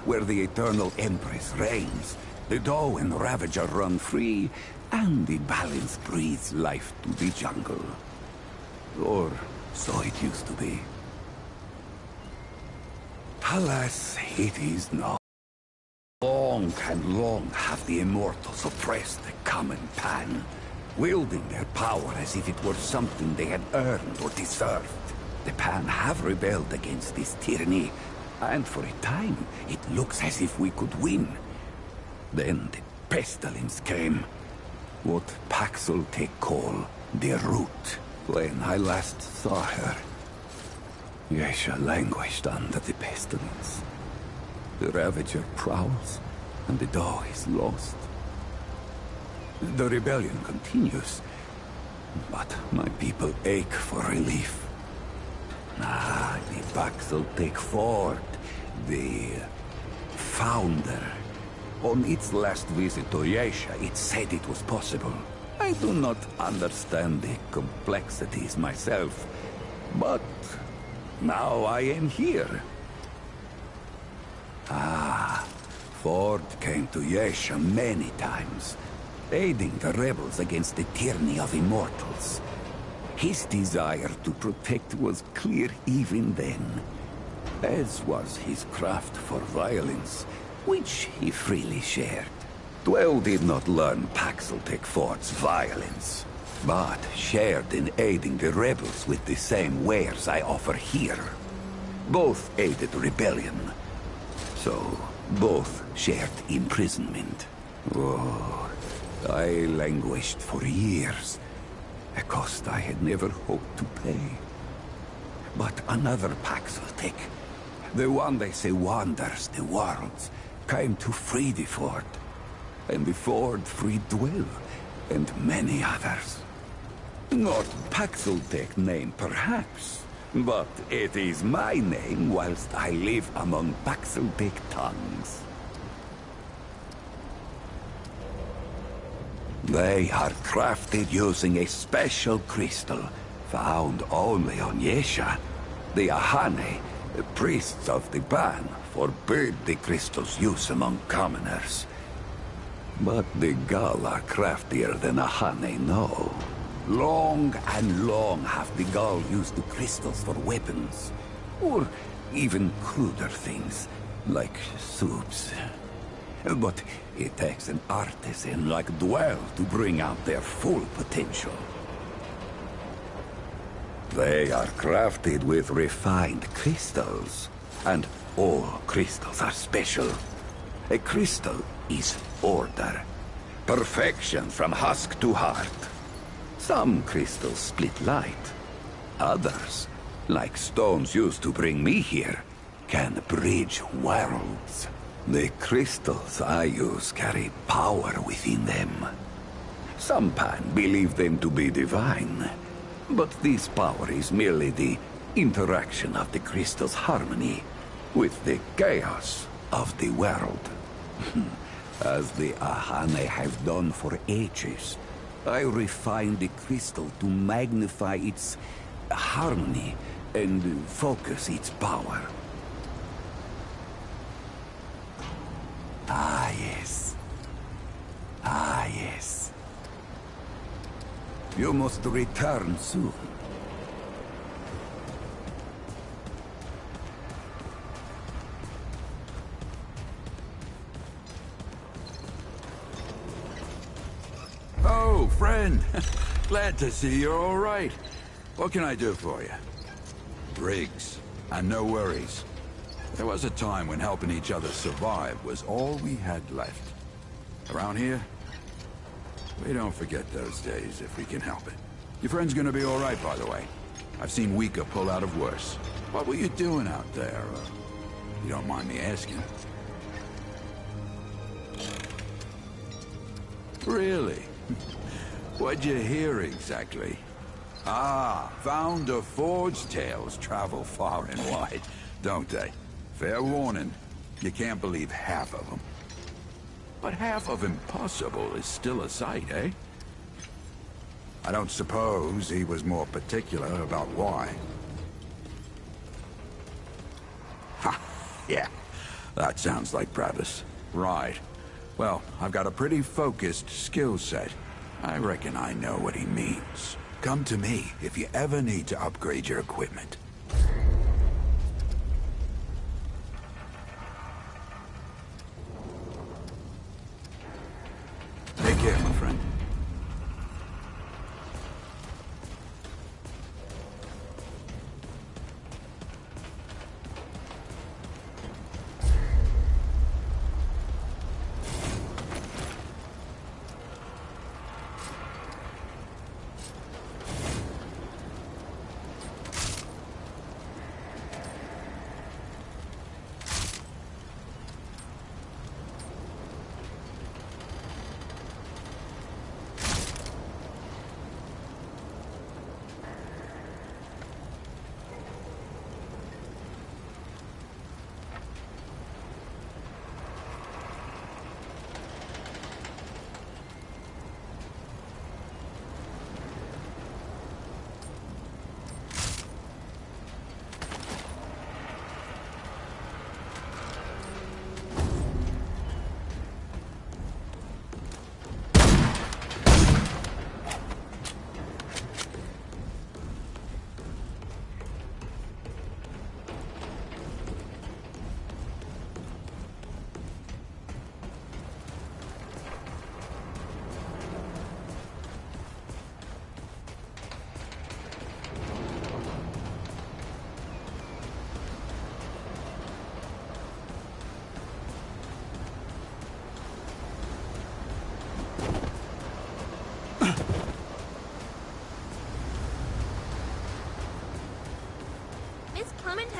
where the Eternal Empress reigns. The Doe and Ravager run free, and the balance breathes life to the jungle. Or so it used to be. Alas, it is not. Long and long have the Immortals oppressed the common Pan, wielding their power as if it were something they had earned or deserved. The Pan have rebelled against this tyranny, and for a time, it looks as if we could win. Then the pestilence came. What Paxel-Tech call the root. When I last saw her, Yesha languished under the pestilence. The Ravager prowls, and the Doe is lost. The rebellion continues, but my people ache for relief. The Paxel-Tech Fort, the founder. On its last visit to Yesha, it said it was possible. I do not understand the complexities myself, but now I am here. Ford came to Yesha many times, aiding the rebels against the tyranny of immortals. His desire to protect was clear even then, as was his craft for violence, which he freely shared. Dwell did not learn Paxel-Tech Fort's violence, but shared in aiding the rebels with the same wares I offer here. Both aided rebellion, so both shared imprisonment. Oh, I languished for years, a cost I had never hoped to pay. But another Paxel-Tech, The one they say wanders the worlds, came to free the Ford. And the Ford freed Dwell, and many others. Not Paxeltech name, perhaps, but it is my name whilst I live among Paxeltech tongues. They are crafted using a special crystal found only on Yesha. The Ahane, the priests of the Ban, forbid the crystal's use among commoners. But the Gal are craftier than Ahane know. Long and long have the Gal used the crystals for weapons, or even cruder things, like soups. But it takes an artisan like Dwell to bring out their full potential. They are crafted with refined crystals, and all crystals are special. A crystal is order, perfection from husk to heart. Some crystals split light. Others, like stones used to bring me here, can bridge worlds. The crystals I use carry power within them. Some Pan believe them to be divine, but this power is merely the interaction of the crystal's harmony with the chaos of the world. As the Ahane have done for ages, I refine the crystal to magnify its harmony and focus its power. Ah, yes. Ah, yes. You must return soon. Oh, friend. Glad to see you're all right. What can I do for you? Briggs, and no worries. There was a time when helping each other survive was all we had left. Around here, we don't forget those days if we can help it. Your friend's gonna be all right, by the way. I've seen weaker pull out of worse. What were you doing out there? You don't mind me asking. Really? What'd you hear exactly? Ah, Founder Ford's tales travel far and wide, don't they? Fair warning, you can't believe half of them. But half of impossible is still a sight, eh? I don't suppose he was more particular about why. Ha! Yeah, that sounds like Travis. Right. Well, I've got a pretty focused skill set. I reckon I know what he means. Come to me if you ever need to upgrade your equipment. Take care, my friend.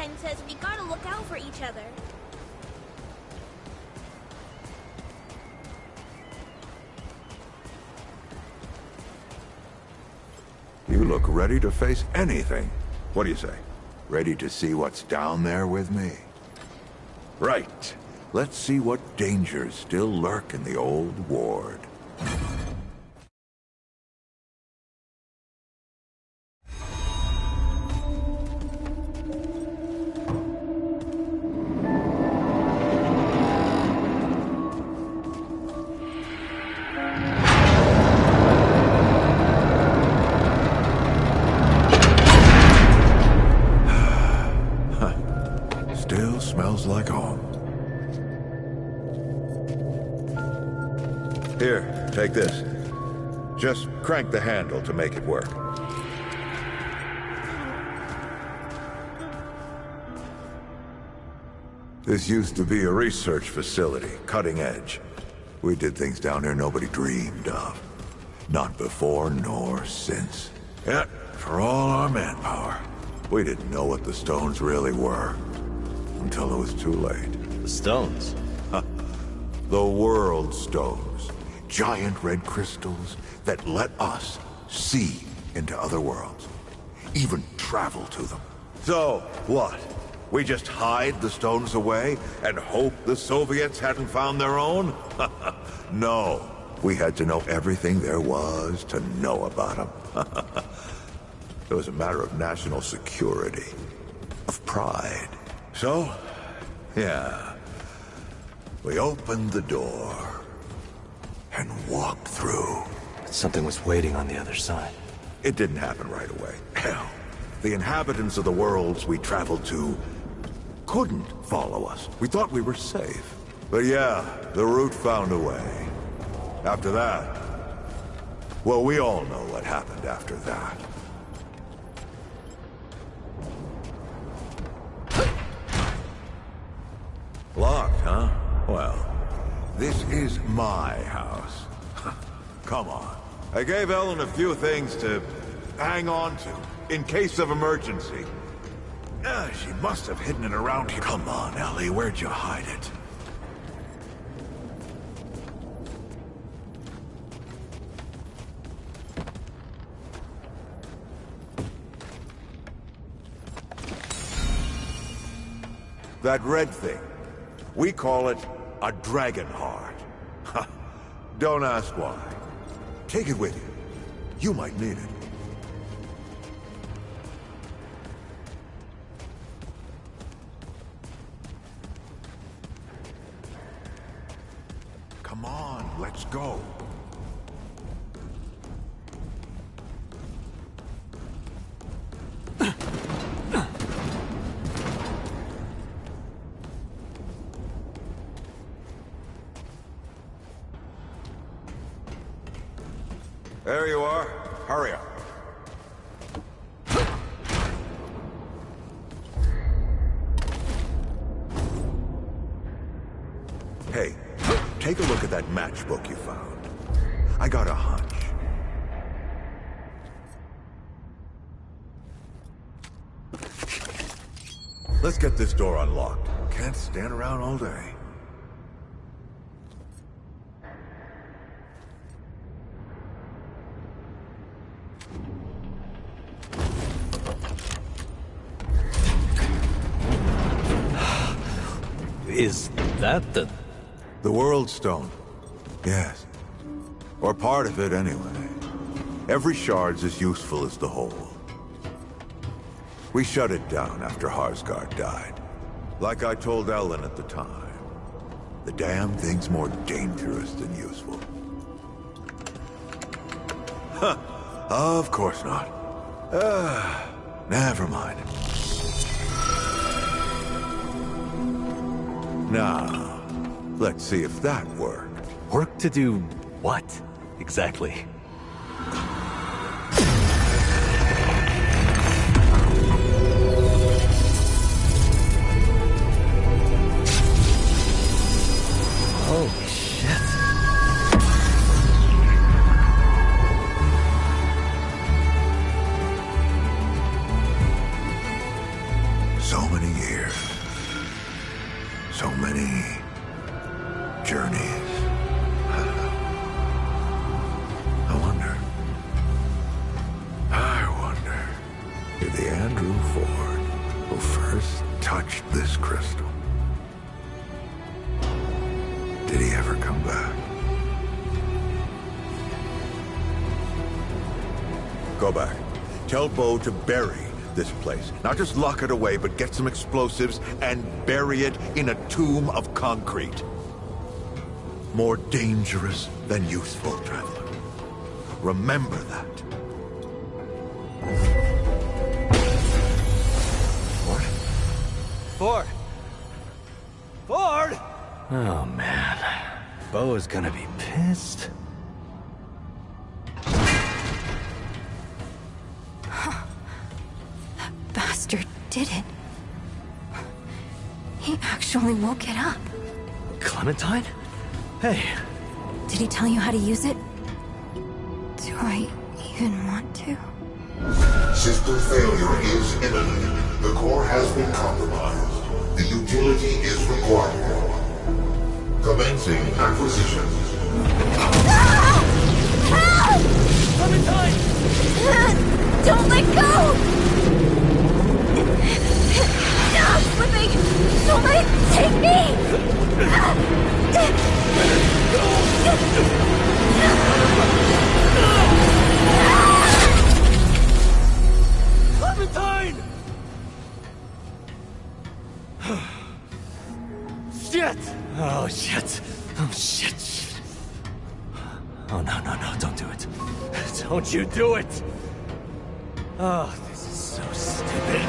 Valentine says we gotta look out for each other. You look ready to face anything. What do you say? Ready to see what's down there with me? Right. Let's see what dangers still lurk in the old ward. Still smells like home. Here, take this. Just crank the handle to make it work. This used to be a research facility, cutting edge. We did things down here nobody dreamed of. Not before nor since. Yet, for all our manpower, we didn't know what the stones really were. Until it was too late. The stones? The world stones. Giant red crystals that let us see into other worlds. Even travel to them. So, what? We just hide the stones away and hope the Soviets hadn't found their own? No. We had to know everything there was to know about them. It was a matter of national security. Of pride. So, yeah, we opened the door and walked through. Something was waiting on the other side. It didn't happen right away. Hell, the inhabitants of the worlds we traveled to couldn't follow us. We thought we were safe. But yeah, the route found a way. After that, well, we all know what happened after that. Locked, huh? Well, this is my house. Come on. I gave Ellen a few things to hang on to, in case of emergency. She must have hidden it around here. Come on, Ellie, where'd you hide it? That red thing. We call it a dragon heart. Don't ask why. Take it with you. You might need it. Come on, let's go. There you are. Hurry up. Hey, take a look at that matchbook you found. I got a hunch. Let's get this door unlocked. Can't stand around all day. Is that the World Stone? Yes. Or part of it, anyway. Every shard's as useful as the whole. We shut it down after Harsgard died. Like I told Ellen at the time. The damn thing's more dangerous than useful. Huh. Of course not. Never mind. Now, let's see if that worked. work to do what, exactly? Holy shit. So many You're the Andrew Ford who first touched this crystal. Did he ever come back? Go back. Tell Bo to bury this place. Not just lock it away, but get some explosives and bury it in a tomb of concrete. More dangerous than useful, traveler. Remember that. What? Ford! Ford! Oh, man. Bo is gonna be pissed. That bastard did it. He actually woke it up. Clementine? Hey. Did he tell you how to use it? Do I even want to? System failure is imminent. The core has been compromised. The utility is required. Commencing acquisition. Help! Clementine! Don't let go! No, I'm slipping! Don't let it take me! Clementine! Shit! Oh, shit. Oh, shit. Oh, no, no, no, don't do it. Don't you do it! Oh, this is so stupid.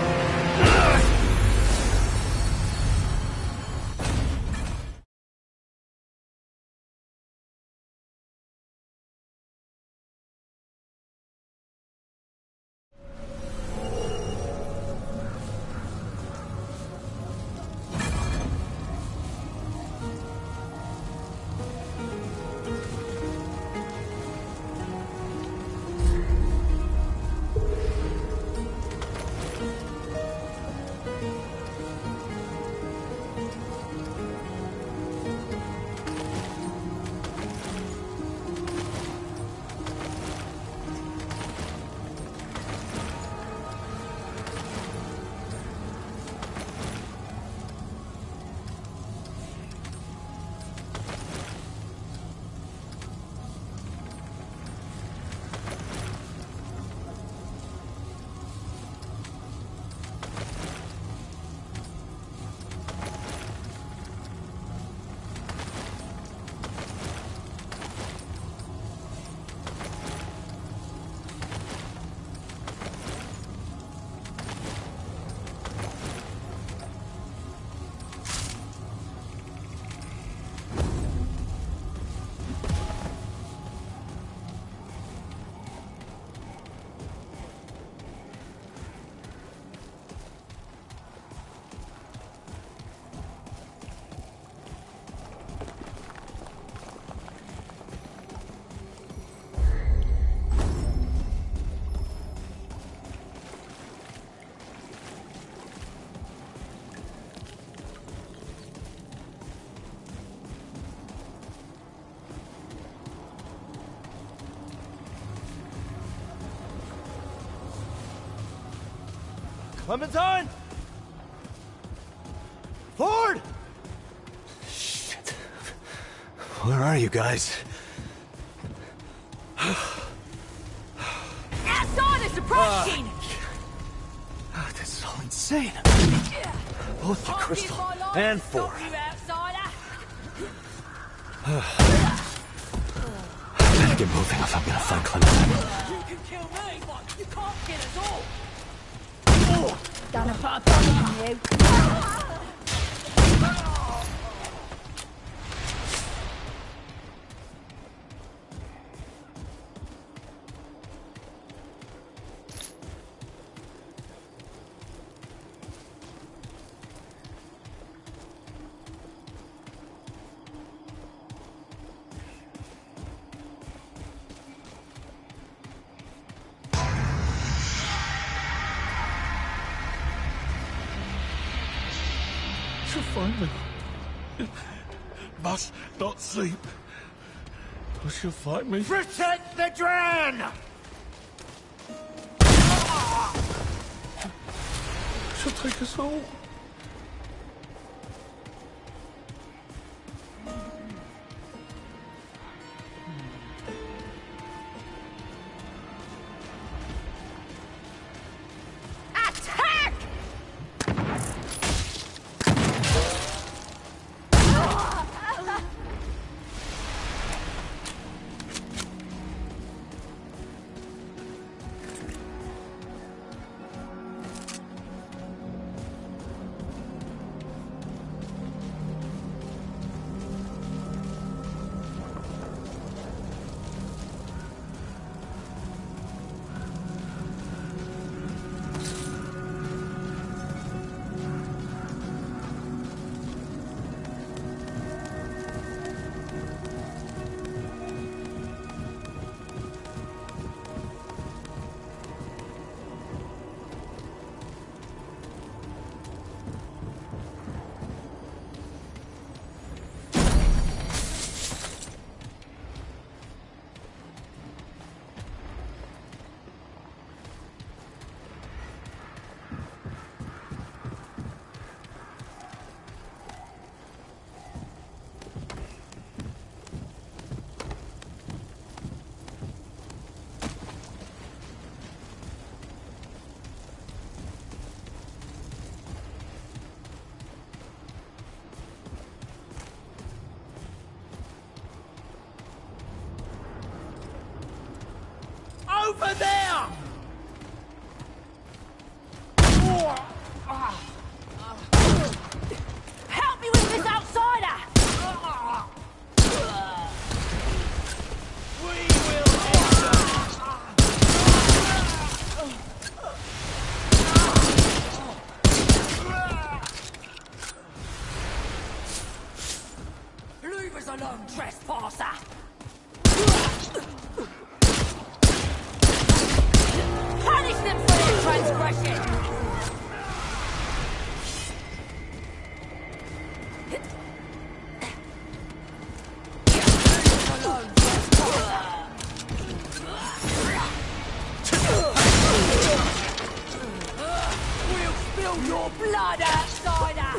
Clementine? Ford! Shit. Where are you guys? Outside the surprise machine! This is all insane. Both the Crystal and Ford. I better get moving if I'm gonna find Clementine. You can kill me, but you can't kill us all! Gonna put a body on you. She'll find me. Must not sleep. Or she'll find me. Protect the Dran! take us home? Over there! Help me with this outsider! We will Leave us alone, trespasser! Punish them for their transgression! We'll spill your blood, outsider!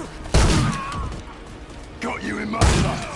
Got you in my sights.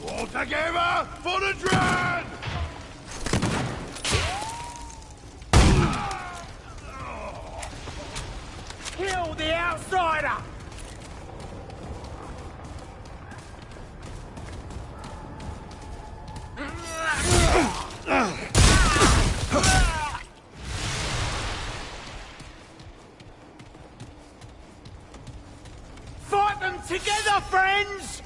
All together for the dread! Kill the outsider! Fight them together, friends!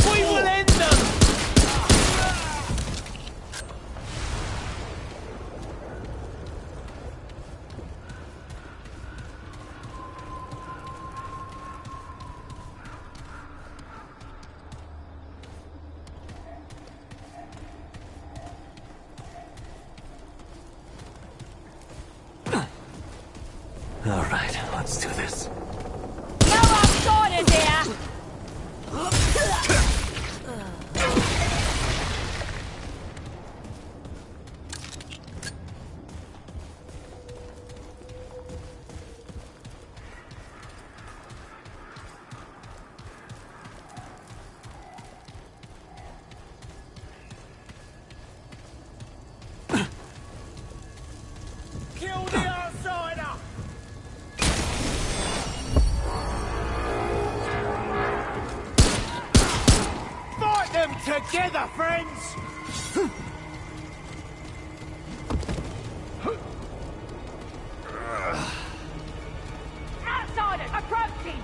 We will end them! All right, let's do this. No outsiders here! Kill the outsider! Fight them together, friends! Outsiders approaching!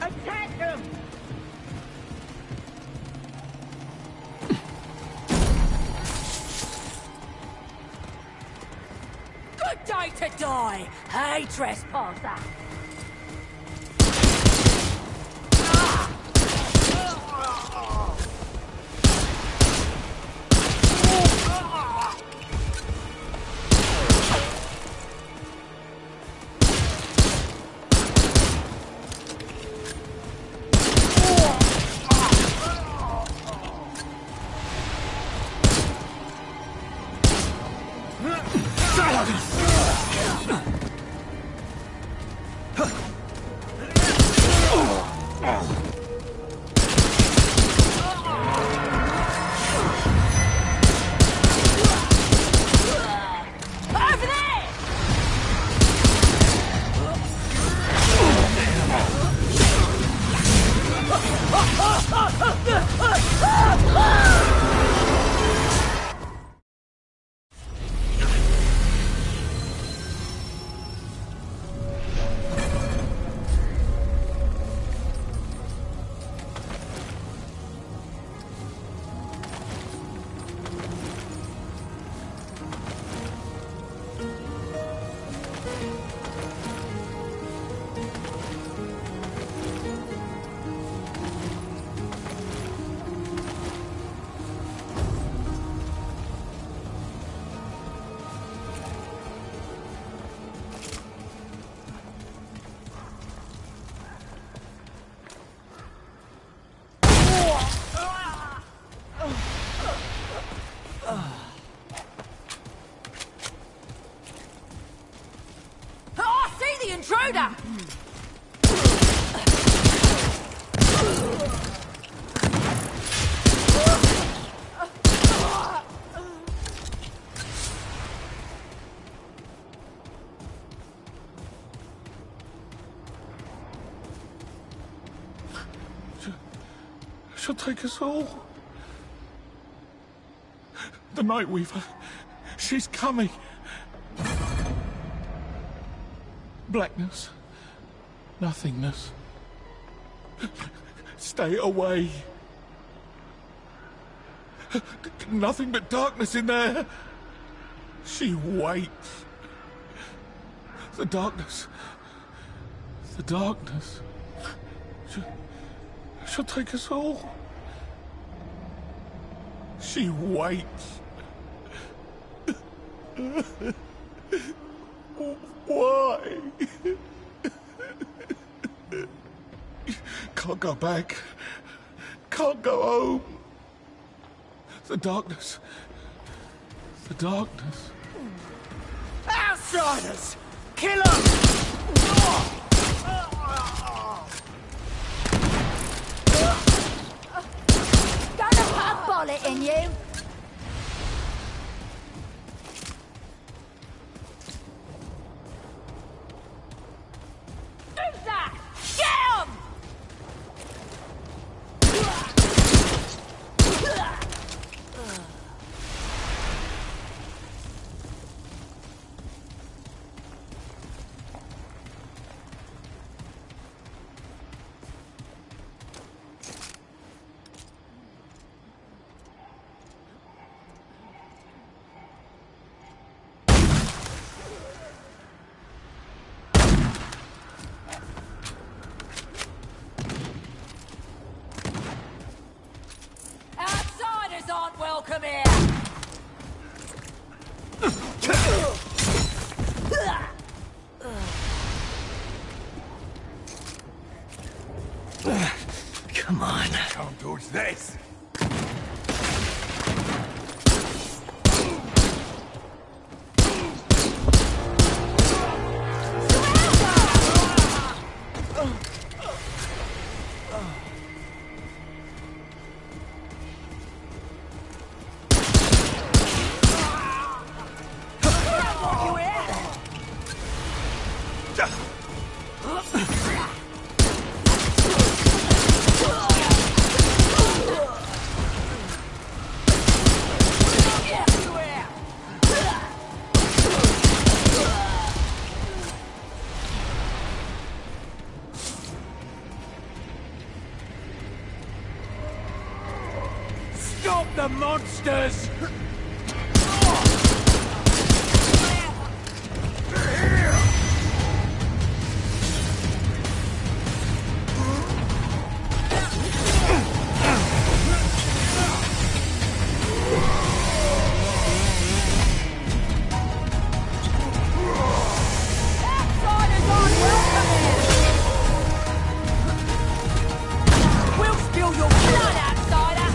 Attack them! Good day to die, hey trespasser! Oh, I see the intruder! She'll take us all. The Night Weaver. She's coming. Blackness. Nothingness. Stay away. Nothing but darkness in there. She waits. The darkness. The darkness. She'll take us all. She waits. Why? Can't go back. Can't go home. The darkness. The darkness. Outsiders! Kill them! Gonna put a bullet in you! Who's that? Get him! Outsiders aren't welcome here! Come on. Come towards this. Stop the monsters! We'll spill your blood, outsider!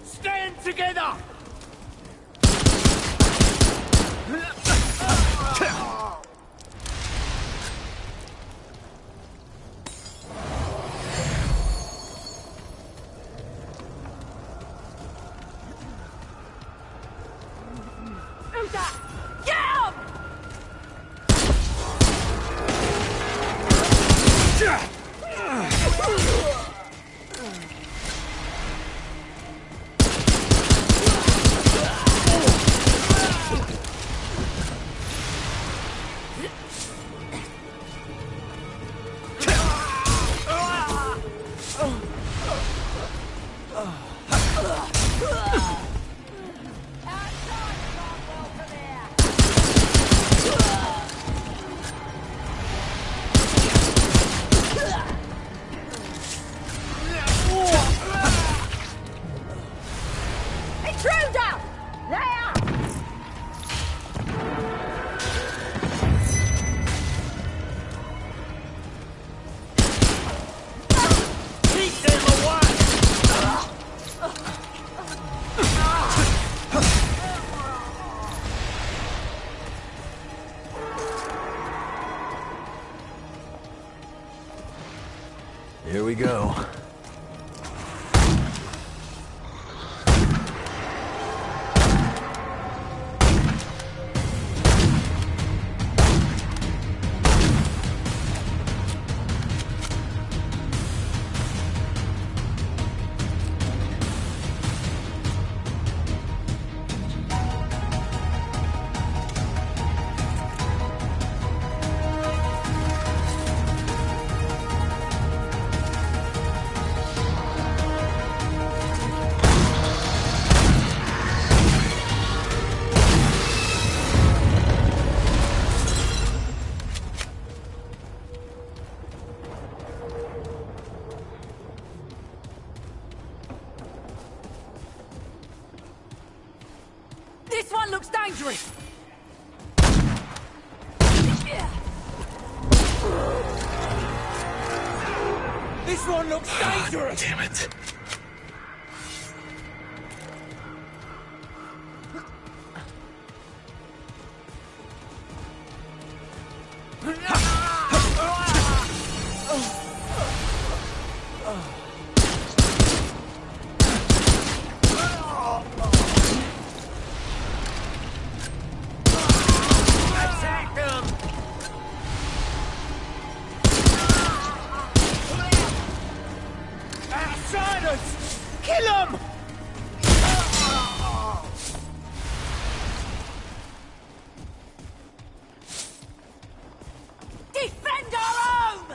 Stand together! Who's that? Get him! Intruder! There! Keep them away! Here we go. This one looks dangerous! This one looks dangerous! Damn it. Attack them! Outsiders! Kill them! Defend our own!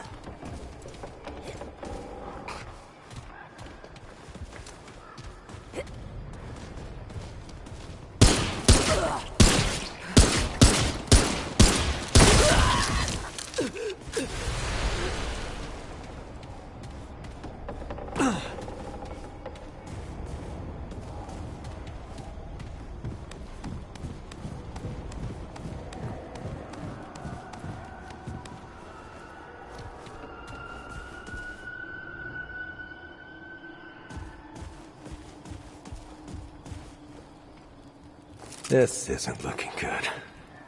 This isn't looking good.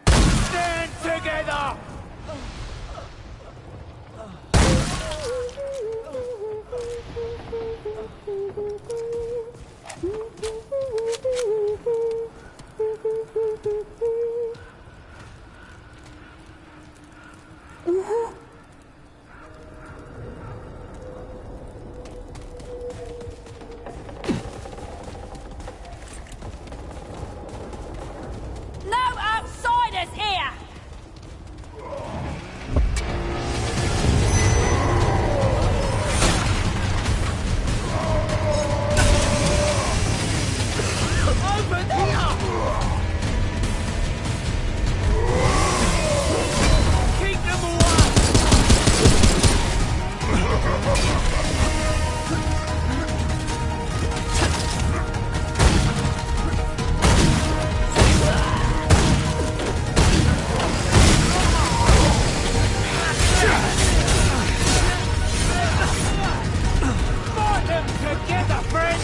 Stand together! Keep them away! Fight them together, friends!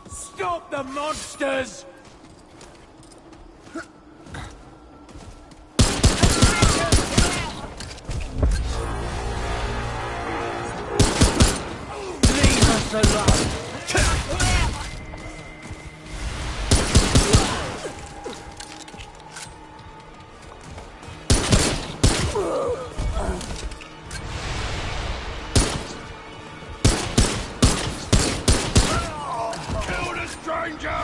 Stop the monsters! Leave us alone! Kill the stranger!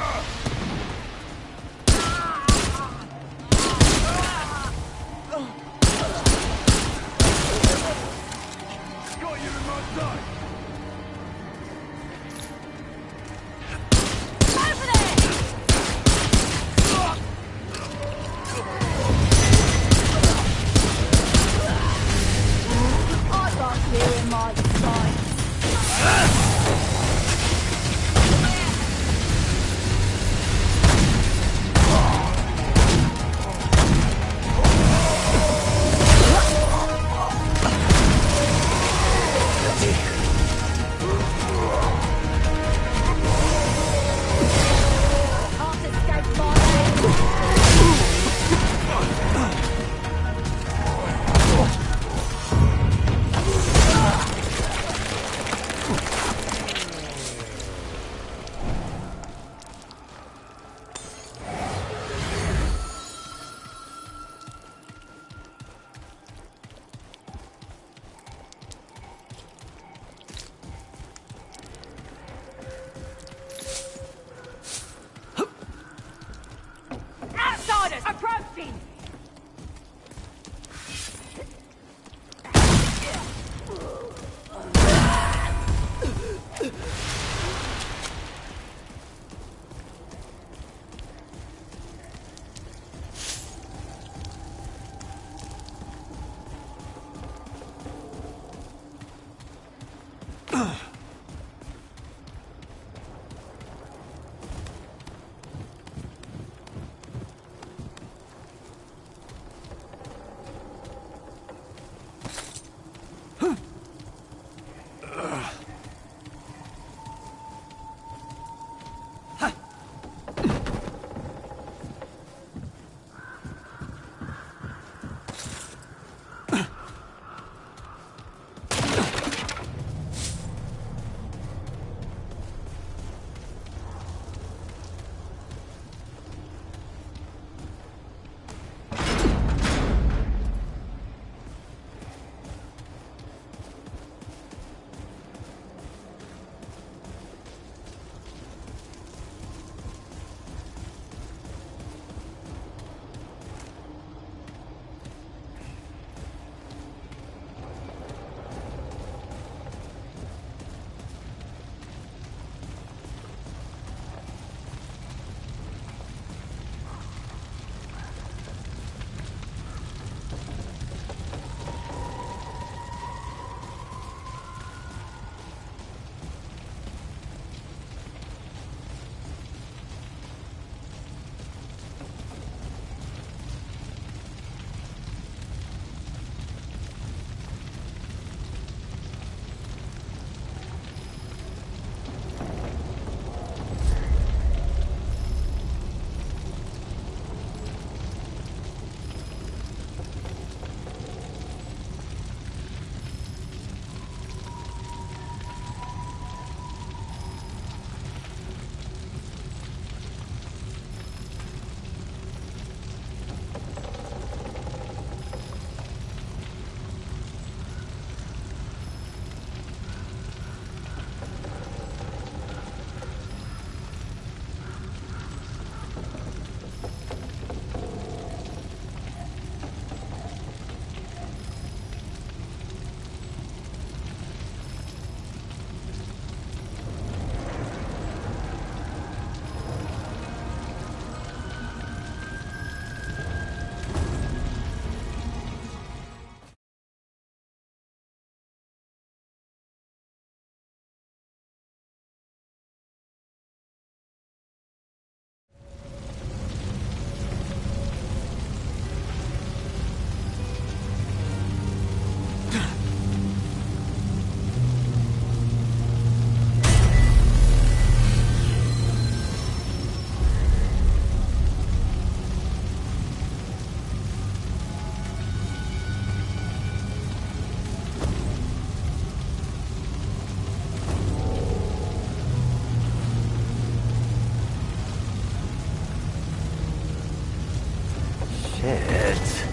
Shit.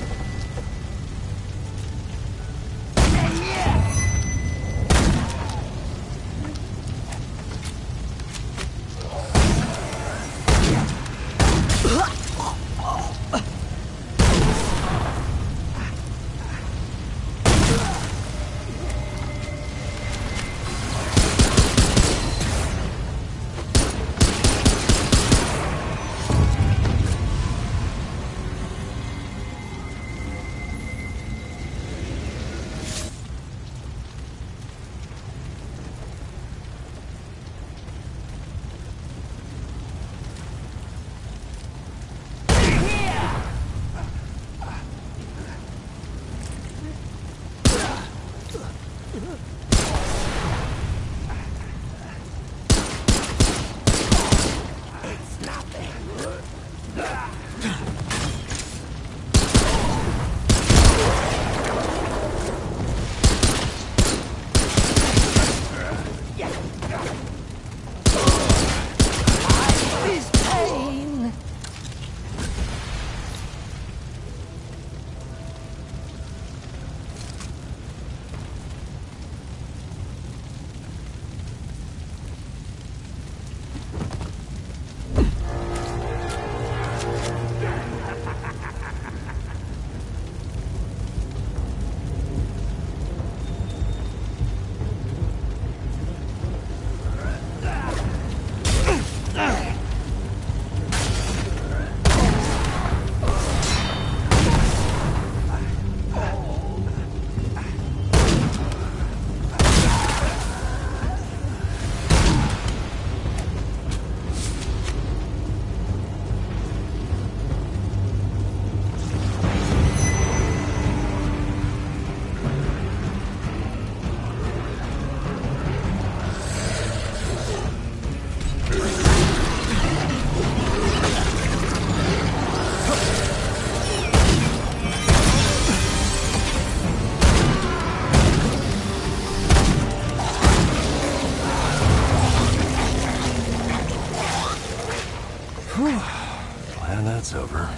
Glad that's over.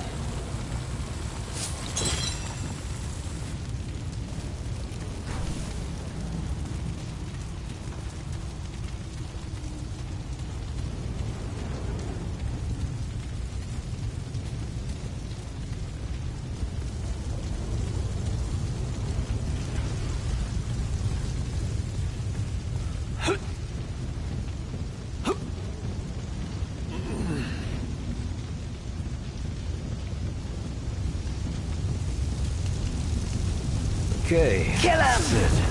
Okay. Kill him! That's it.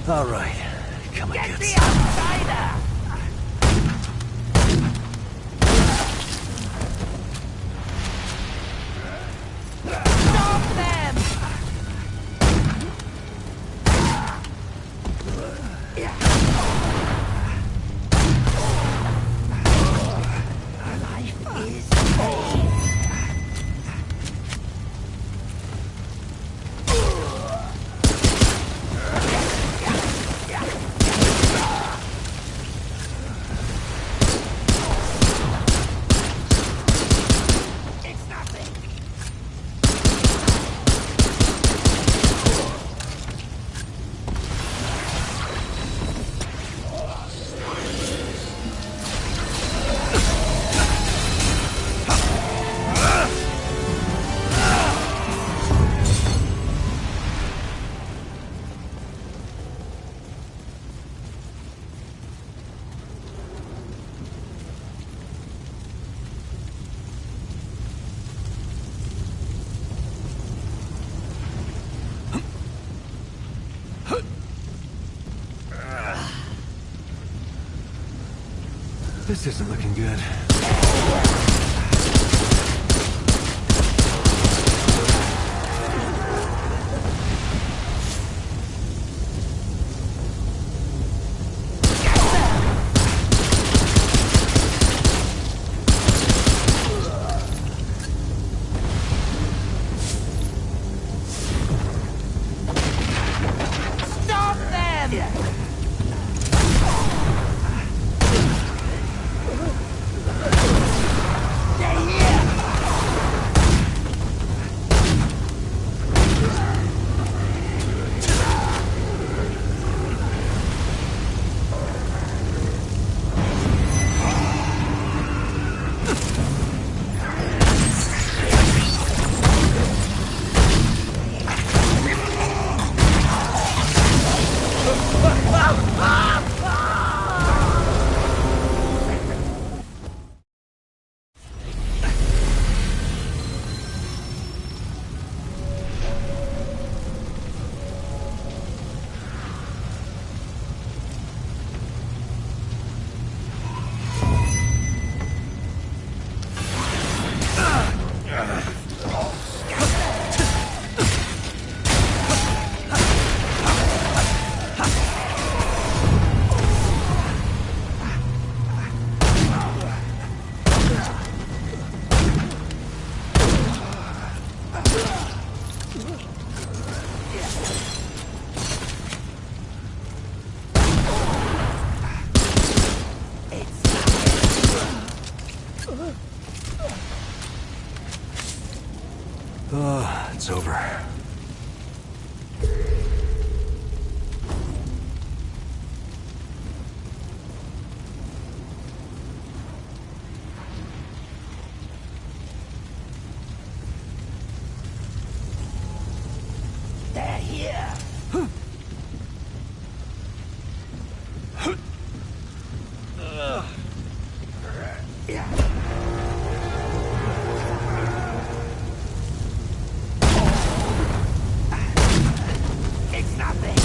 All right, come on, Get kids. the outsider! Stop them! Life is pain. This isn't looking good. Stop them! It's over. They're here. It's nothing.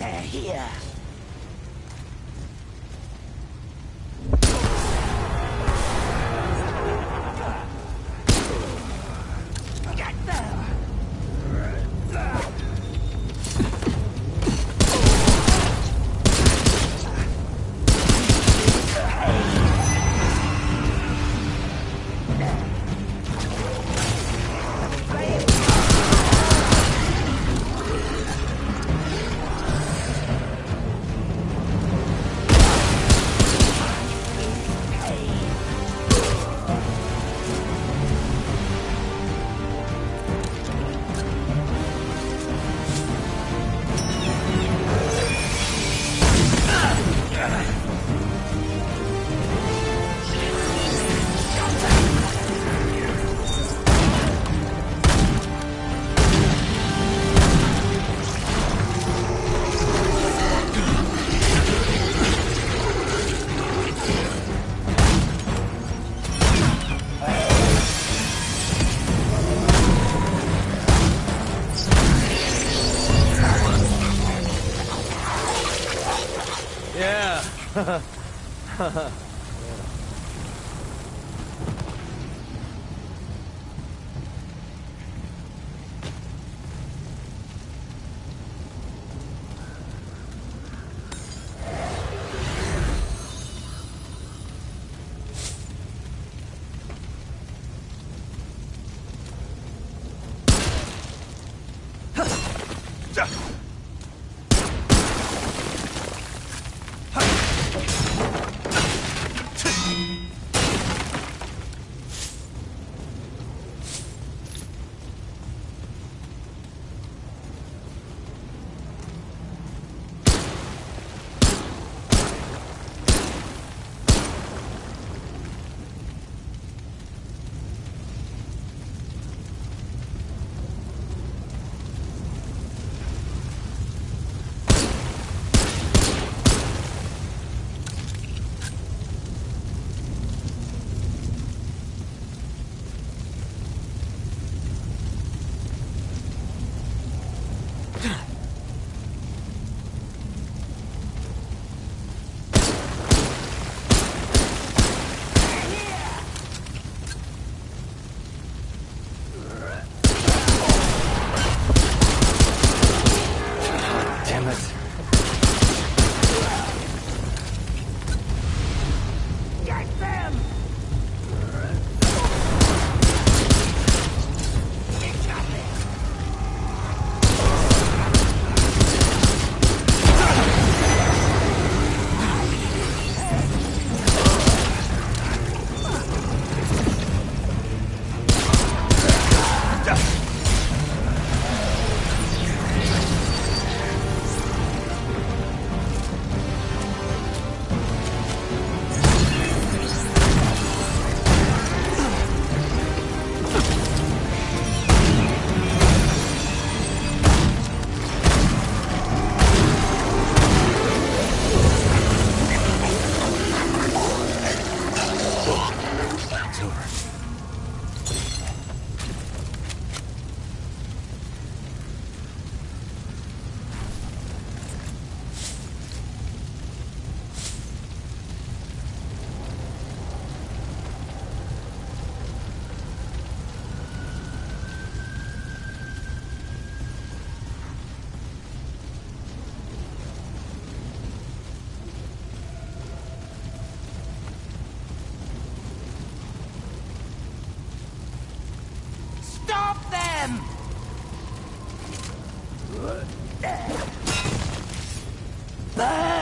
They're here. Get them! Yeah. them! Burn!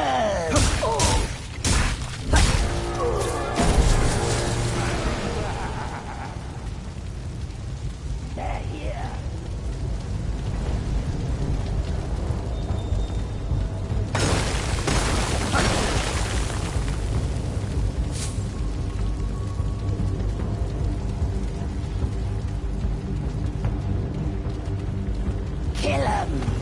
They're here. Kill him!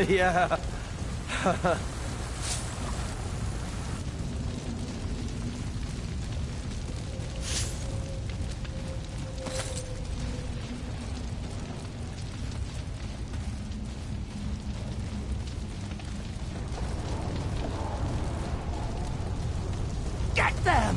Yeah. Get them!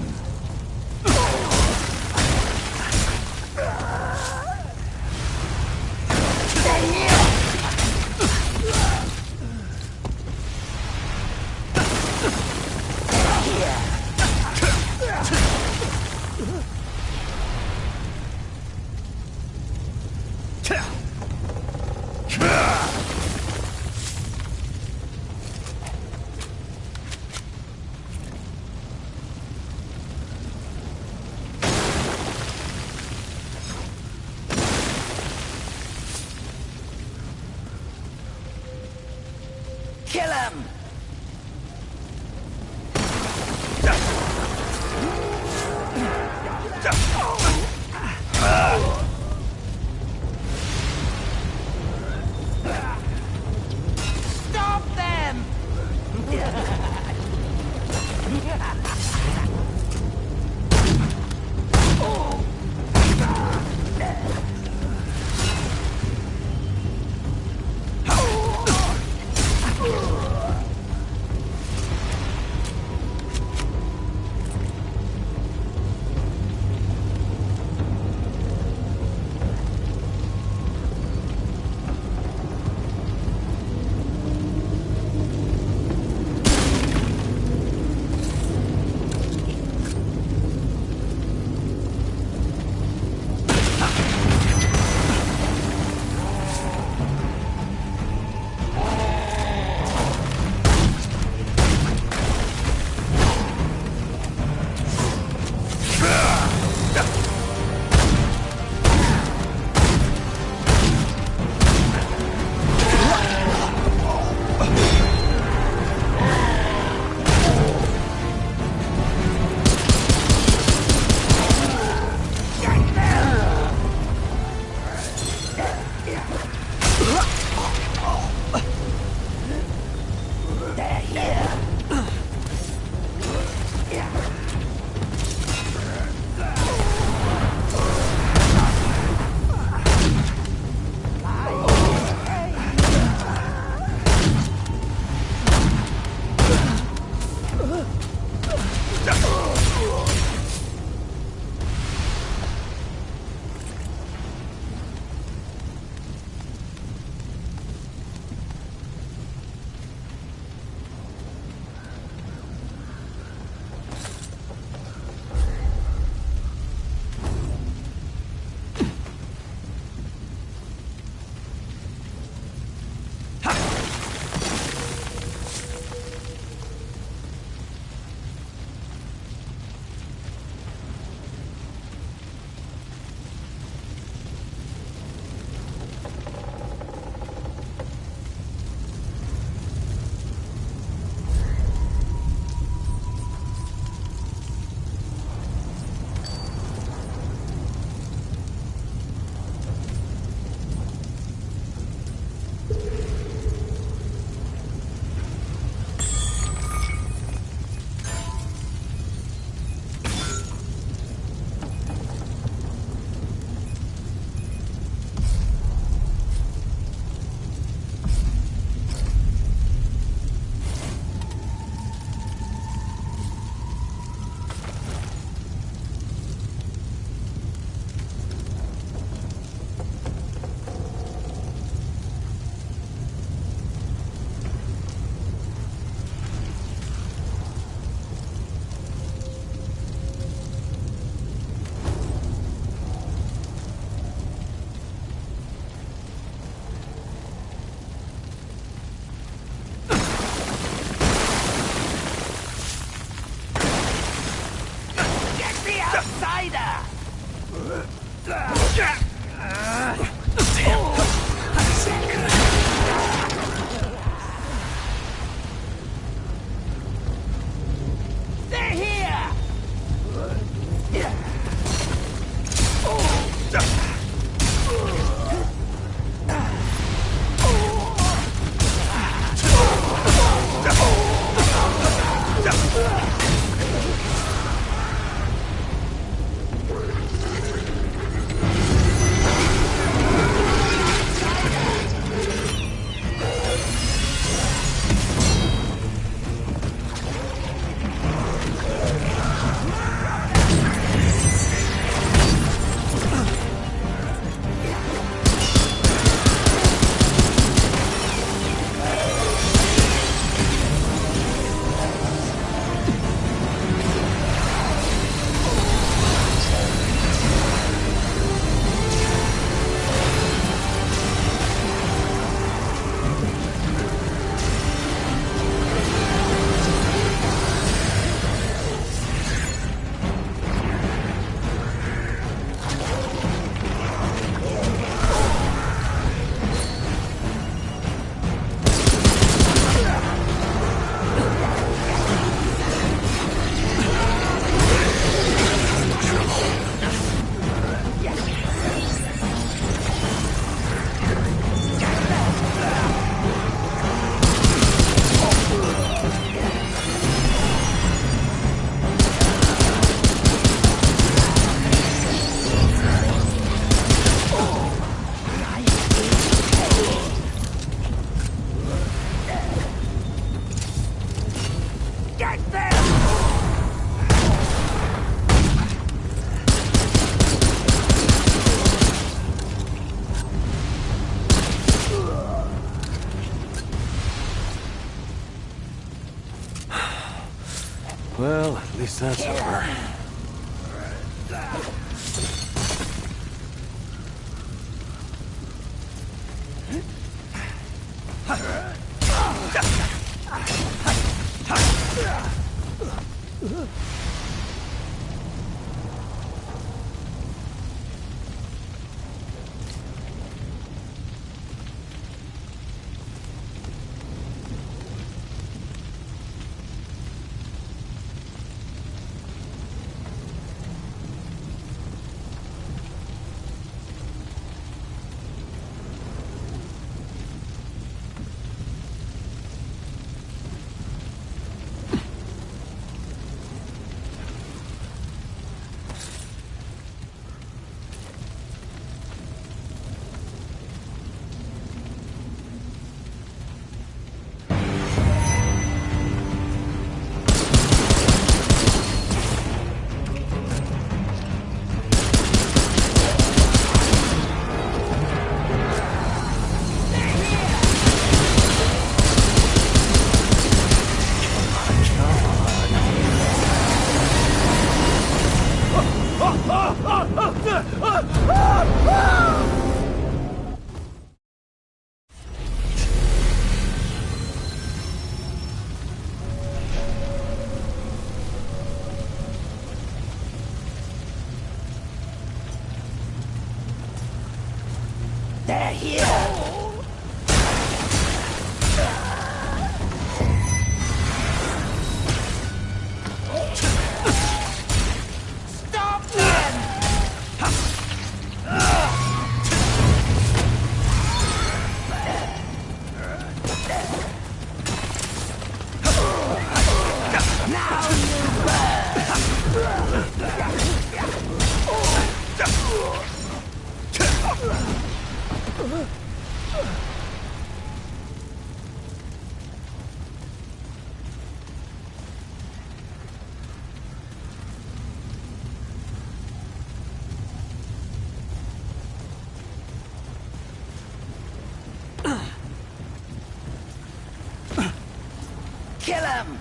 outsider! They're here! Well, at least that's over. They're here! Stop them! Now you burn! Kill him!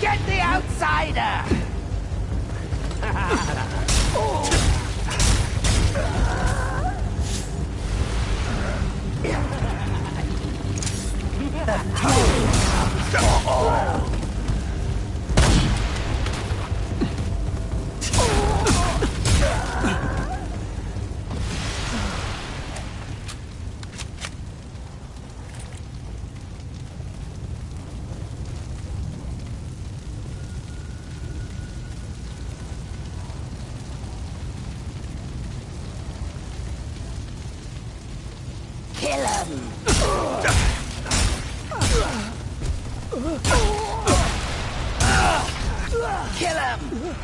Get the outsider! Kill him!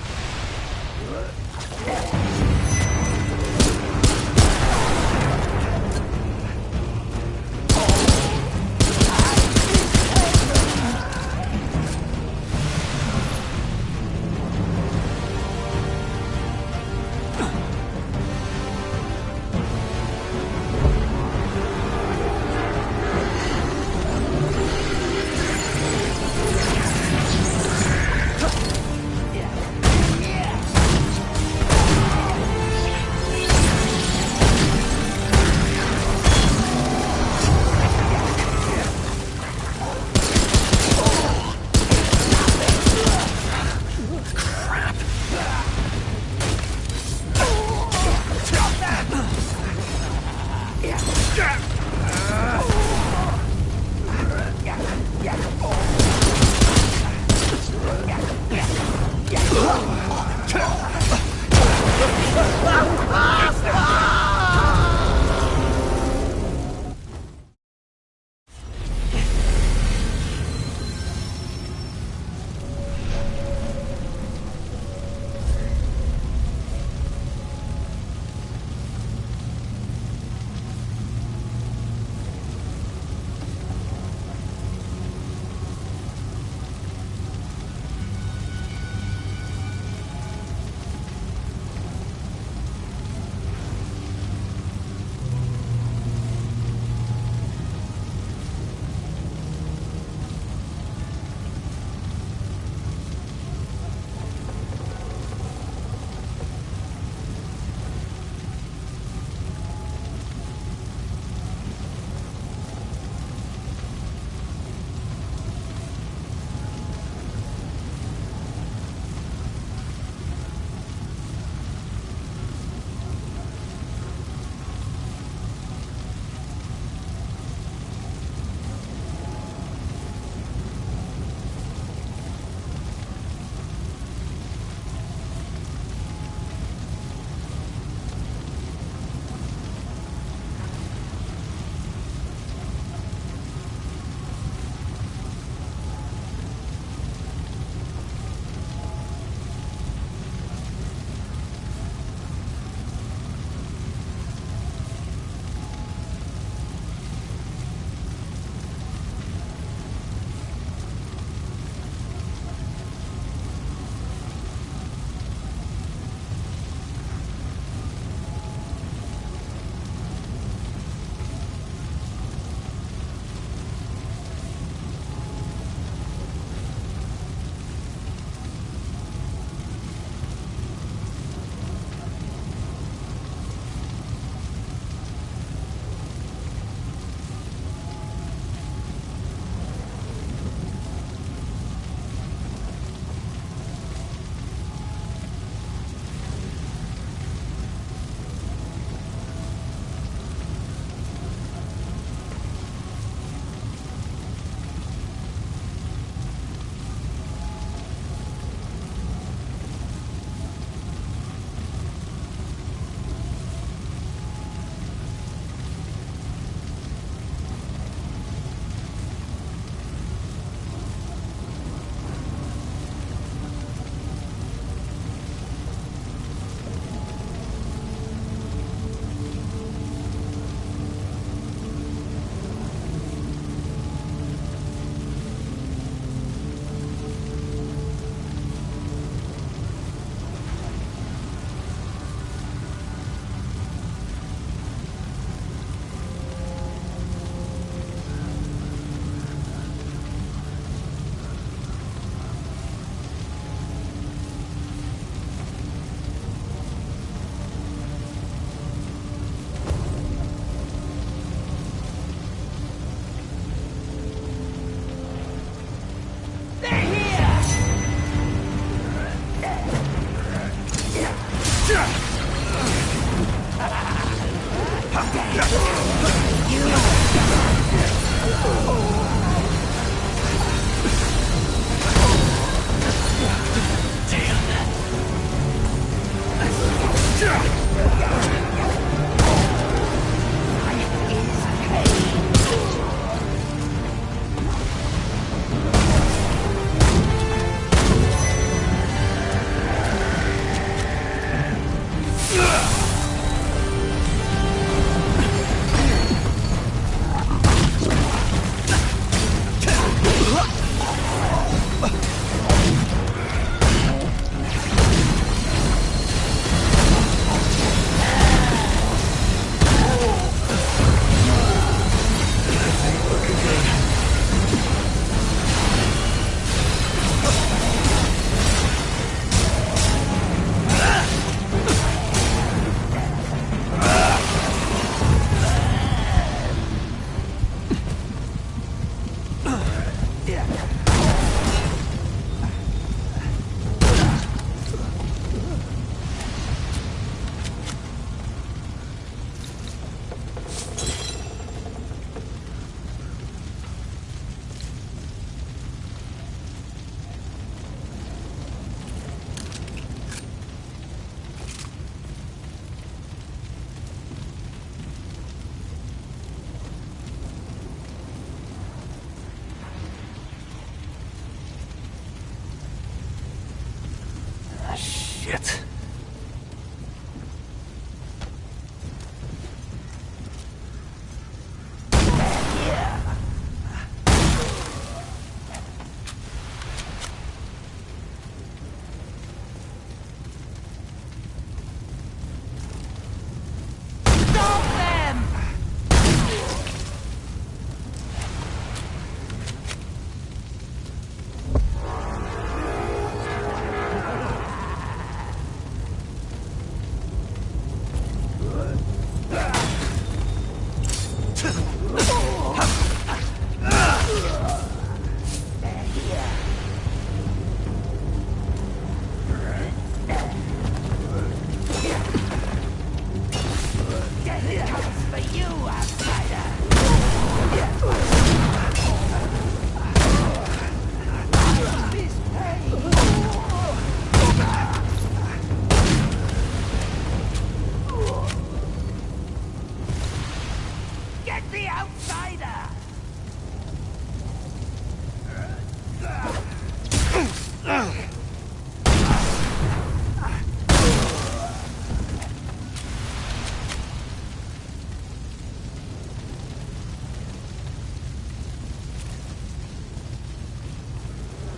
Shit.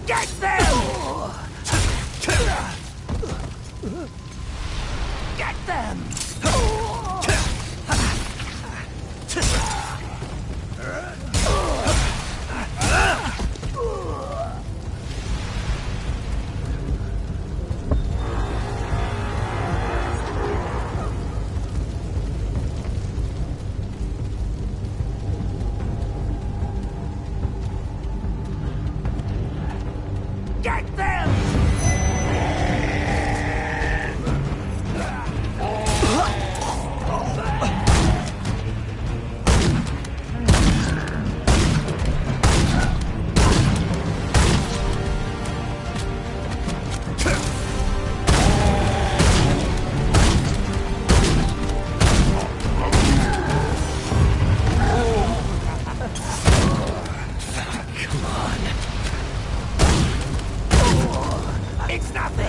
Get them! Get them! Get them! It's nothing!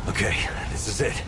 Okay, this is it.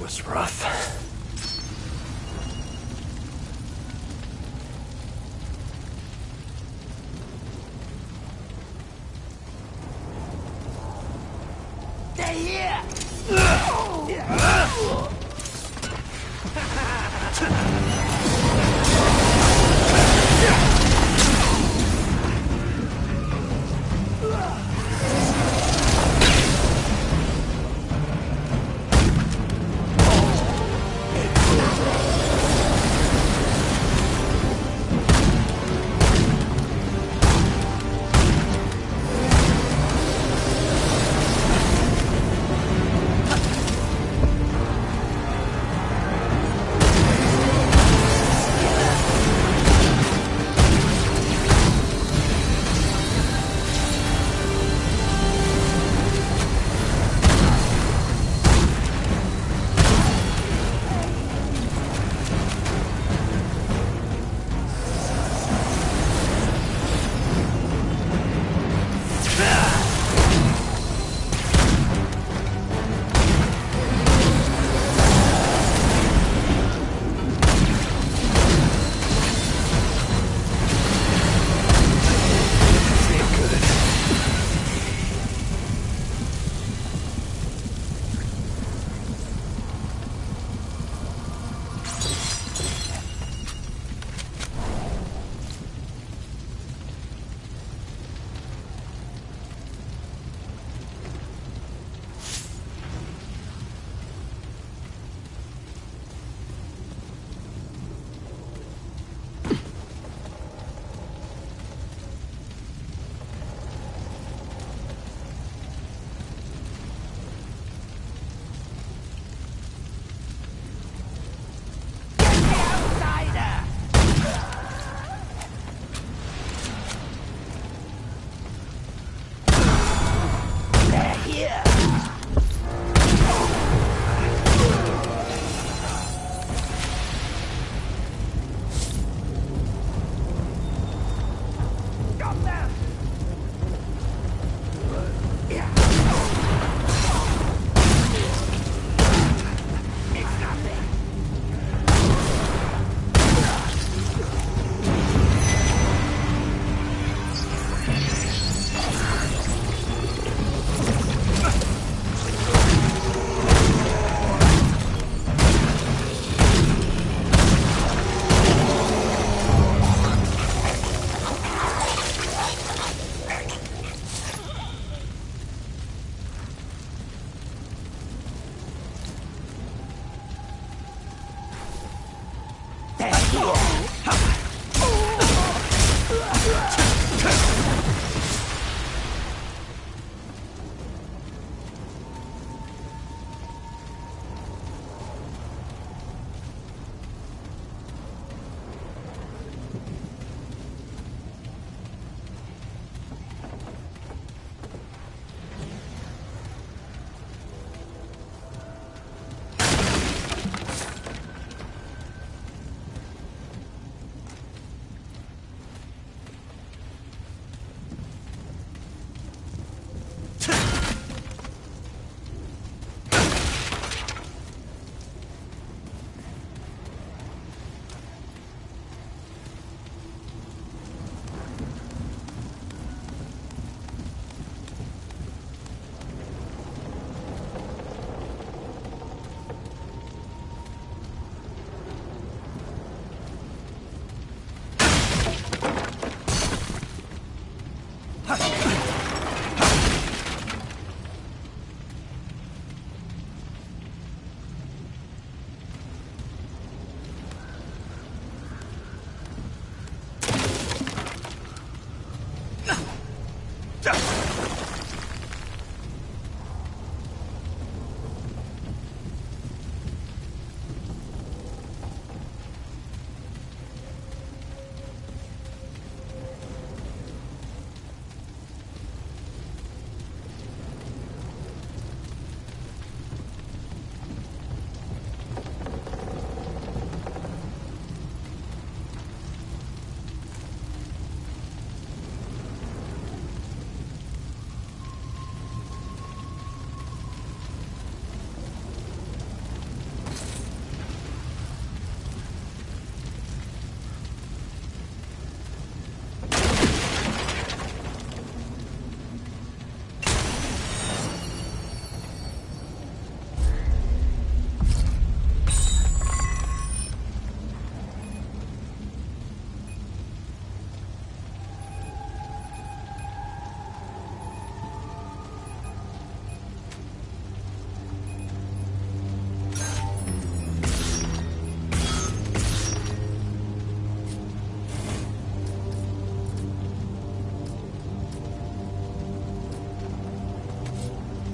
was rough. Stay here!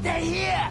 Stay here!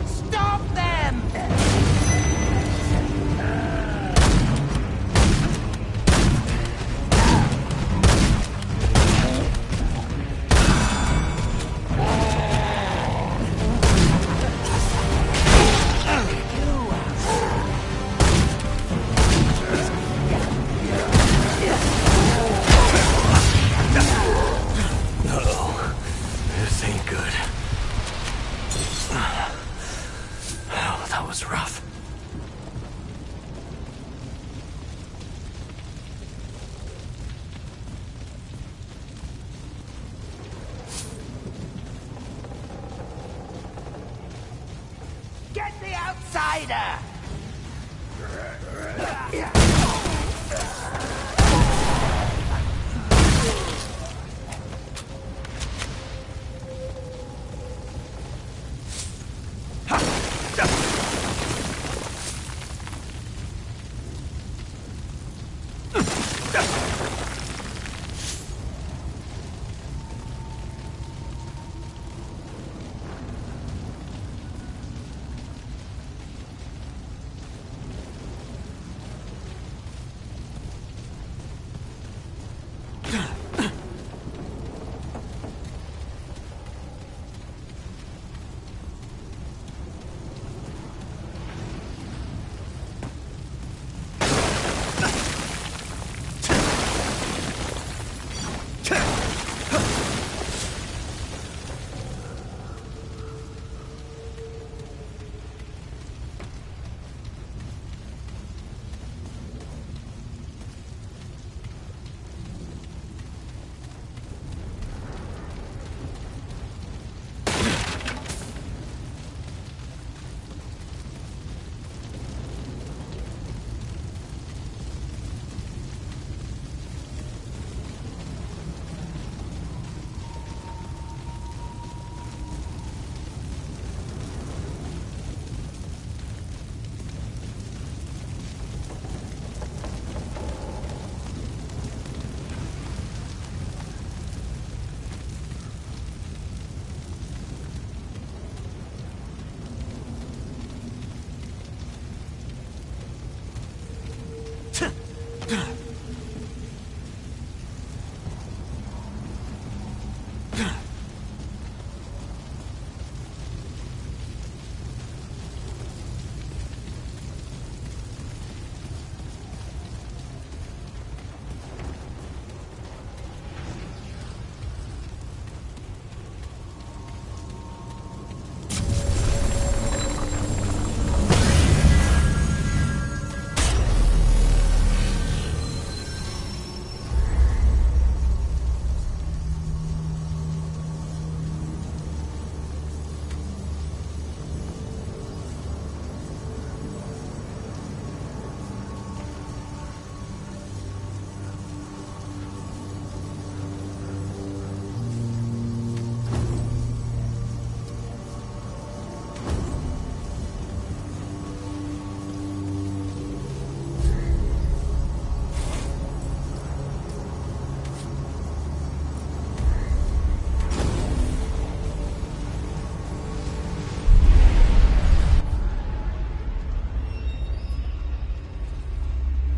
Stop them! Uh-oh. This ain't good. Oh, that was rough. Get the outsider!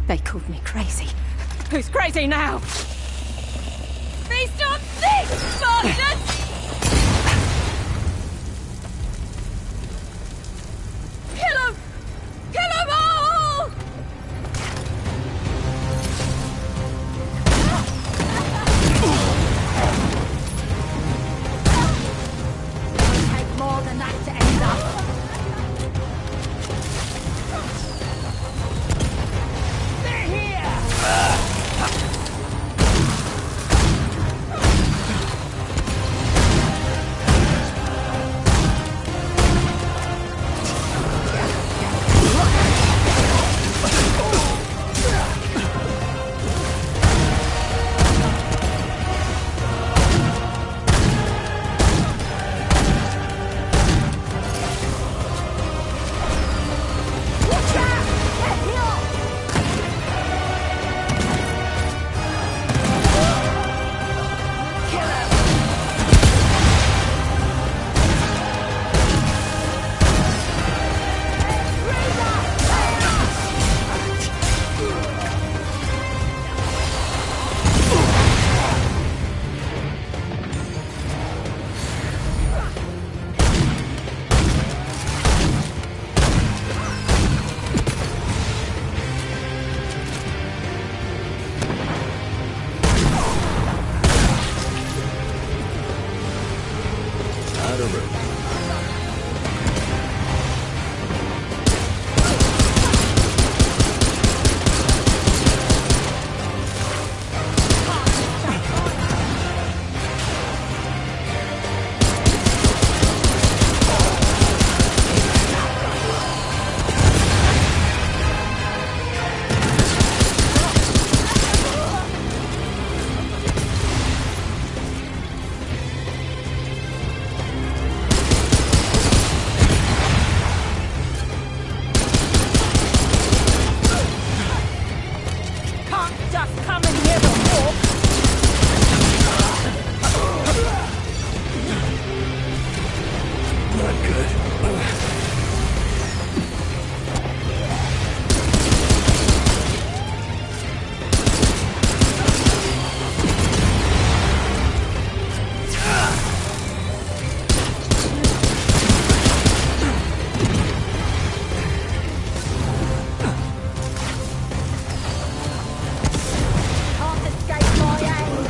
They called me crazy. Who's crazy now? Feast on this, bastards! Kill 'em! Kill 'em all! It'll take more than that to end another room. Can't just come in here and walk. Not good. Can't escape my aim.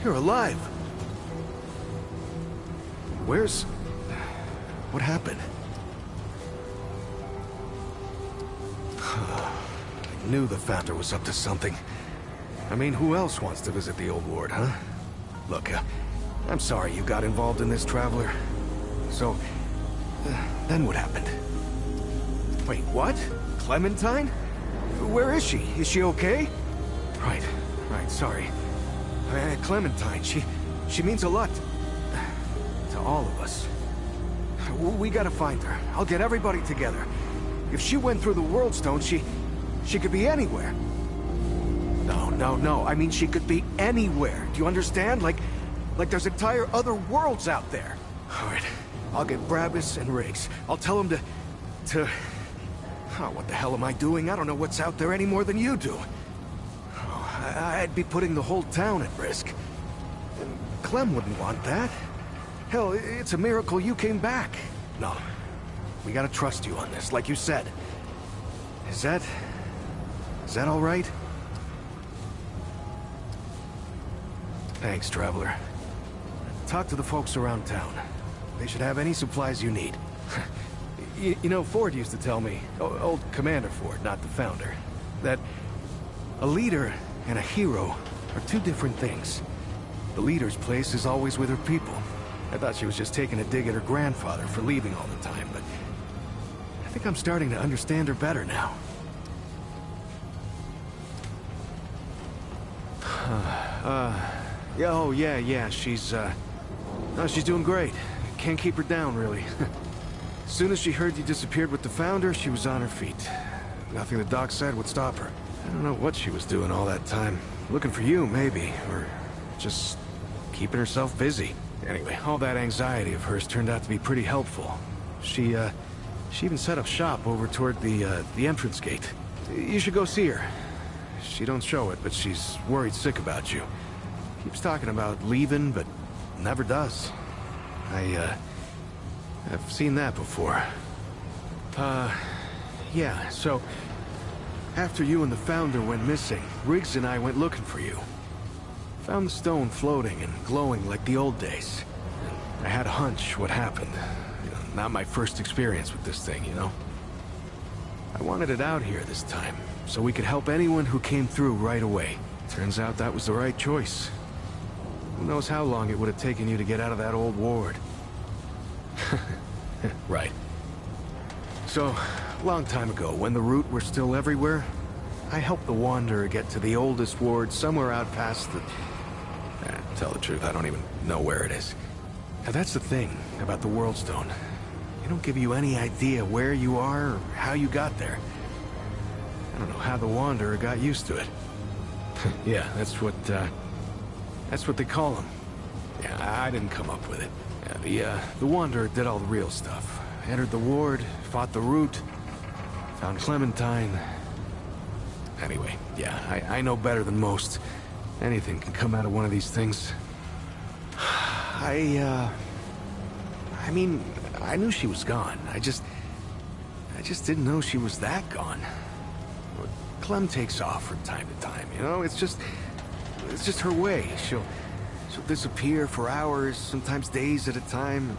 You're alive. Where's... What happened? I knew the Founder was up to something. I mean, who else wants to visit the old ward, huh? Look, I'm sorry you got involved in this, Traveler. So, then what happened? Wait, what? Clementine? Where is she? Is she okay? Right, sorry. Clementine, she means a lot to all of us. We gotta find her. I'll get everybody together. If she went through the World Stone, she could be anywhere. No. I mean, she could be anywhere. Do you understand? Like there's entire other worlds out there. All right, I'll get Brabus and Riggs. I'll tell them to... Oh, what the hell am I doing? I don't know what's out there any more than you do. Oh, I'd be putting the whole town at risk. Clem wouldn't want that. Hell, it's a miracle you came back. No, we gotta trust you on this, like you said. Is that all right? Thanks, Traveler. Talk to the folks around town. They should have any supplies you need. You know, Ford used to tell me, old Commander Ford, not the Founder, that a leader and a hero are two different things. The leader's place is always with her people. I thought she was just taking a dig at her grandfather for leaving all the time, but I think I'm starting to understand her better now. Yeah, she's doing great. Can't keep her down, really. As soon as she heard you disappeared with the Founder, she was on her feet. Nothing the doc said would stop her. I don't know what she was doing all that time. Looking for you, maybe, or just keeping herself busy. Anyway, all that anxiety of hers turned out to be pretty helpful. She even set up shop over toward the entrance gate. You should go see her. She don't show it, but she's worried sick about you. Keeps talking about leaving, but never does. I've seen that before. Yeah, so... After you and the Founder went missing, Riggs and I went looking for you. Found the stone floating and glowing like the old days. I had a hunch what happened. You know, not my first experience with this thing, you know? I wanted it out here this time, so we could help anyone who came through right away. Turns out that was the right choice. Who knows how long it would have taken you to get out of that old ward. Right. So, long time ago, when the Root were still everywhere, I helped the Wanderer get to the oldest ward somewhere out past the... tell the truth, I don't even know where it is. Now that's the thing about the World Stone. They don't give you any idea where you are or how you got there. I don't know how the Wanderer got used to it. Yeah, that's what they call him. Yeah, I didn't come up with it. Yeah, the Wanderer did all the real stuff. Entered the ward, fought the Root, found Clementine. Anyway, yeah, I know better than most. Anything can come out of one of these things. I mean, I knew she was gone. I just didn't know she was that gone. Clem takes off from time to time, you know? It's just her way. She'll disappear for hours, sometimes days at a time.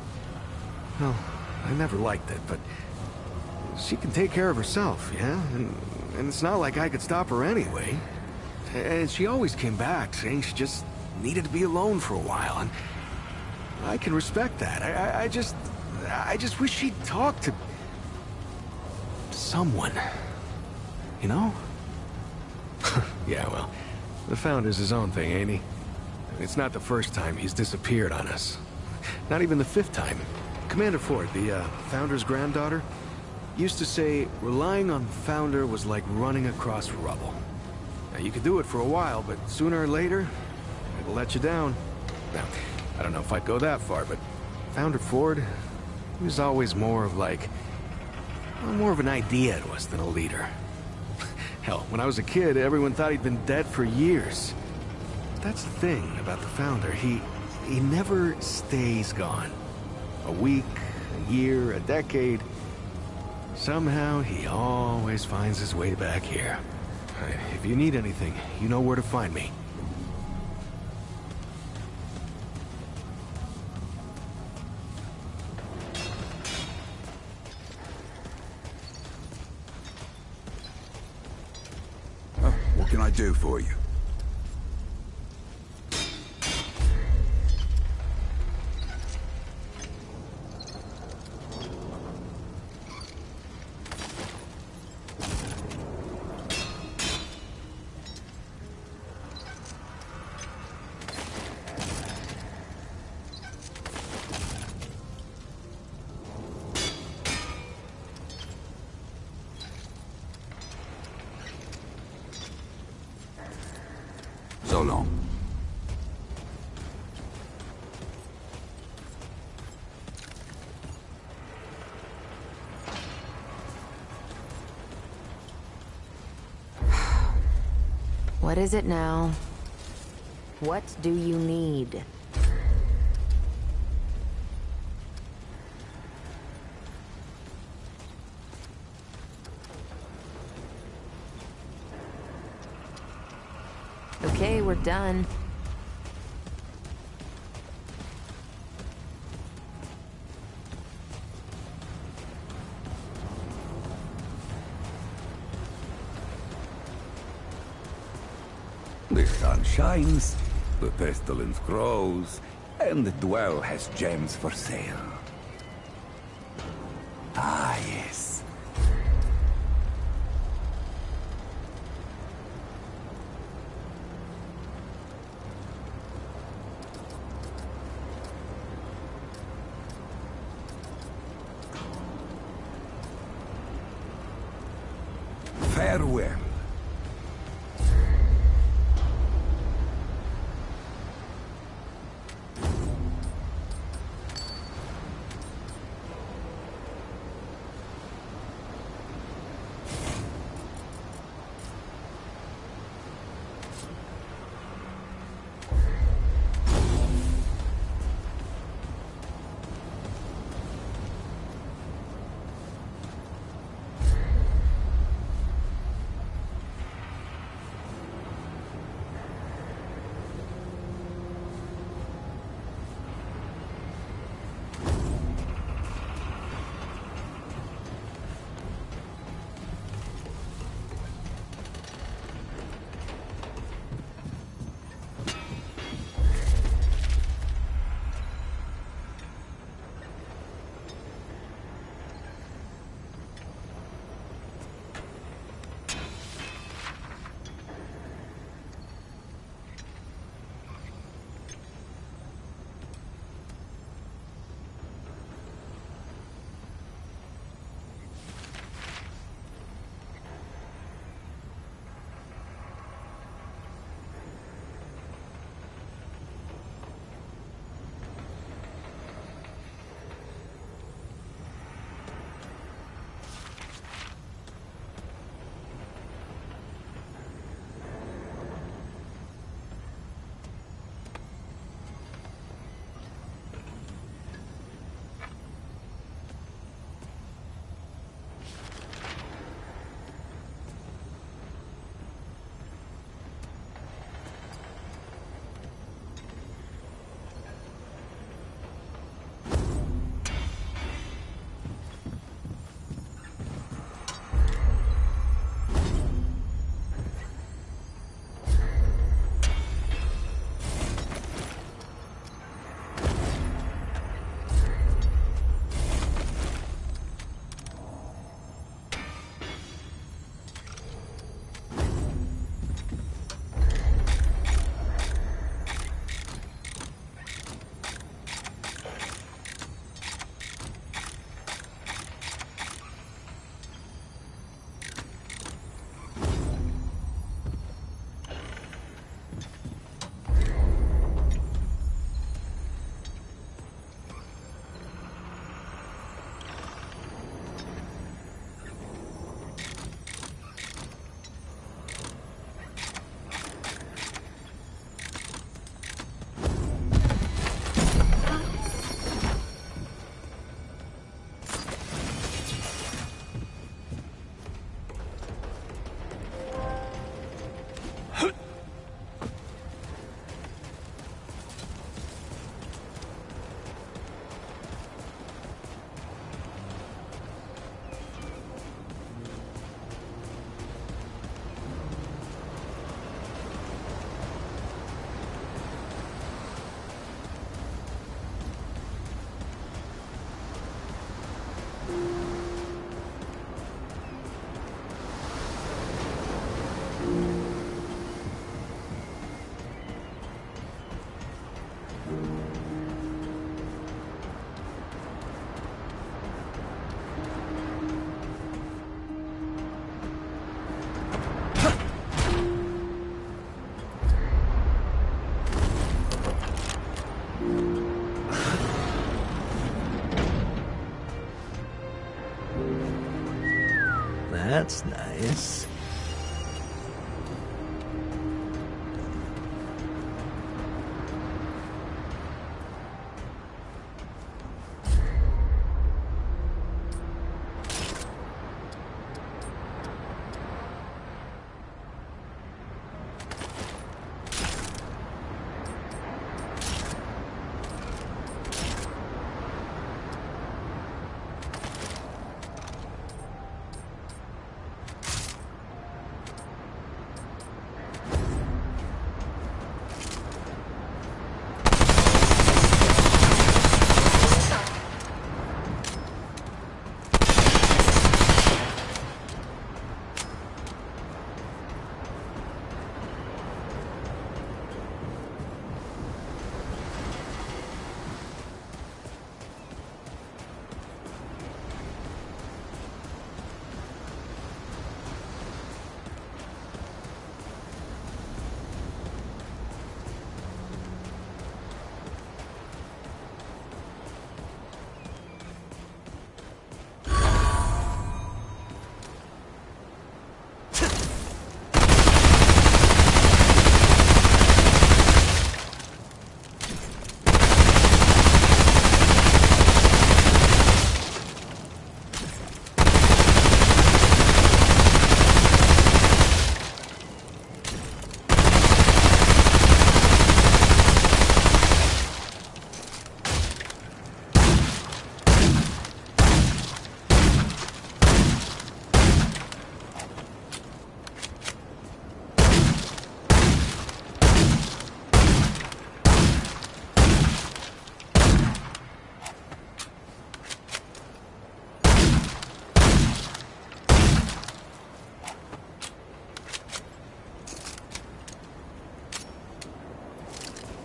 Well, I never liked it, but she can take care of herself, yeah? And it's not like I could stop her anyway. And she always came back, saying she just needed to be alone for a while, and I can respect that. I just wish she'd talk to someone, you know? Yeah, well, the Founder's his own thing, ain't he? It's not the first time he's disappeared on us. Not even the 5th time. Commander Ford, the Founder's granddaughter, used to say relying on the Founder was like running across rubble. Now, you could do it for a while, but sooner or later, it'll let you down. Now, I don't know if I'd go that far, but Founder Ford, he was always more of like... well, more of an idea to us than a leader. Hell, when I was a kid, everyone thought he'd been dead for years. But that's the thing about the Founder, he never stays gone. A week, a year, a decade. Somehow, he always finds his way back here. If you need anything, you know where to find me. What can I do for you? So long. What is it now? What do you need? Okay, we're done. The sun shines, the pestilence grows, and the dwell has gems for sale. Ah, yes. Farewell. That's nice.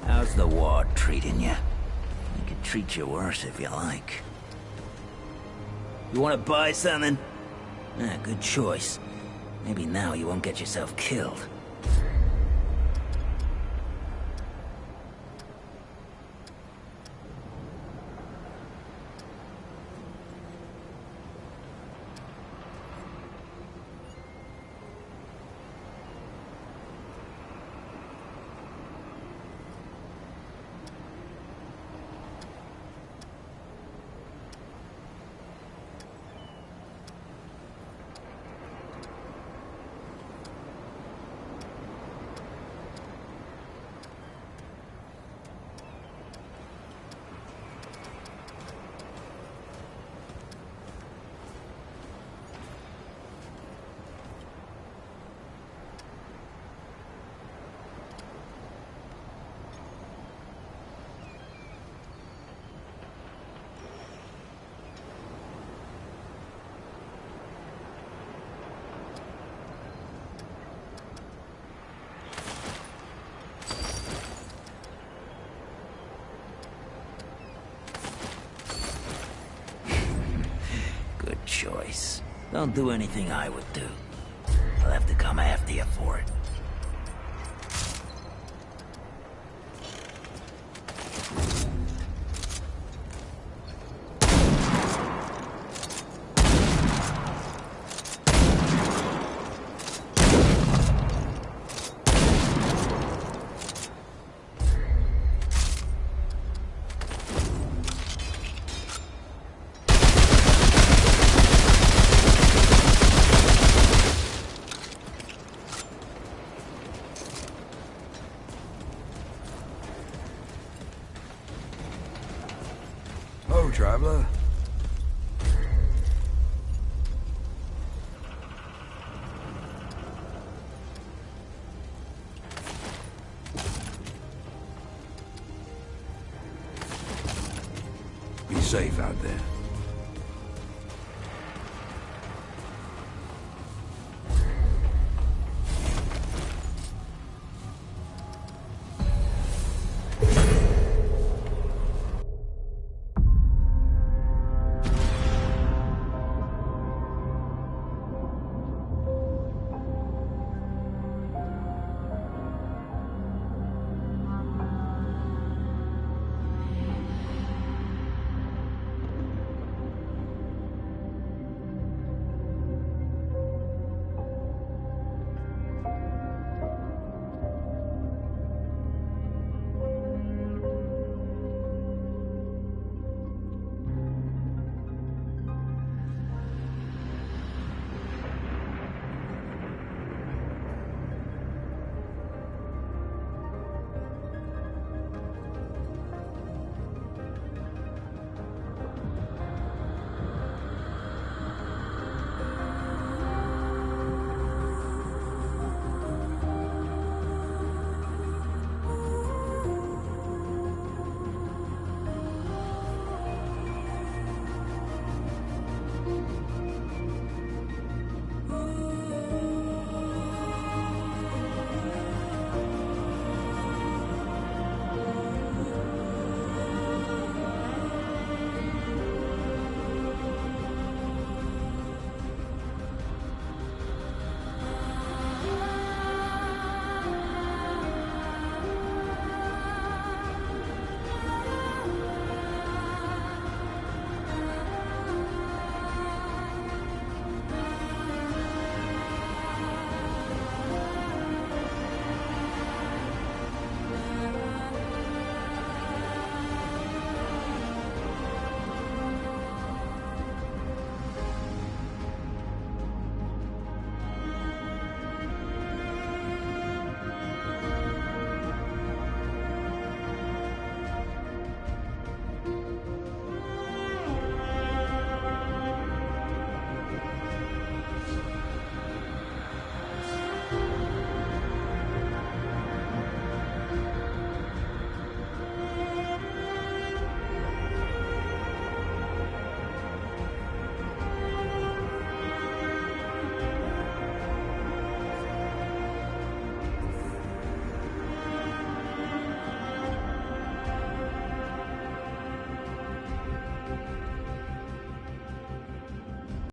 How's the ward treating you? I can treat you worse if you like. You want to buy something? Good choice. Maybe now you won't get yourself killed. Good choice. Don't do anything I would do. I'll have to come after you for it. Oh, traveler. Be safe out there.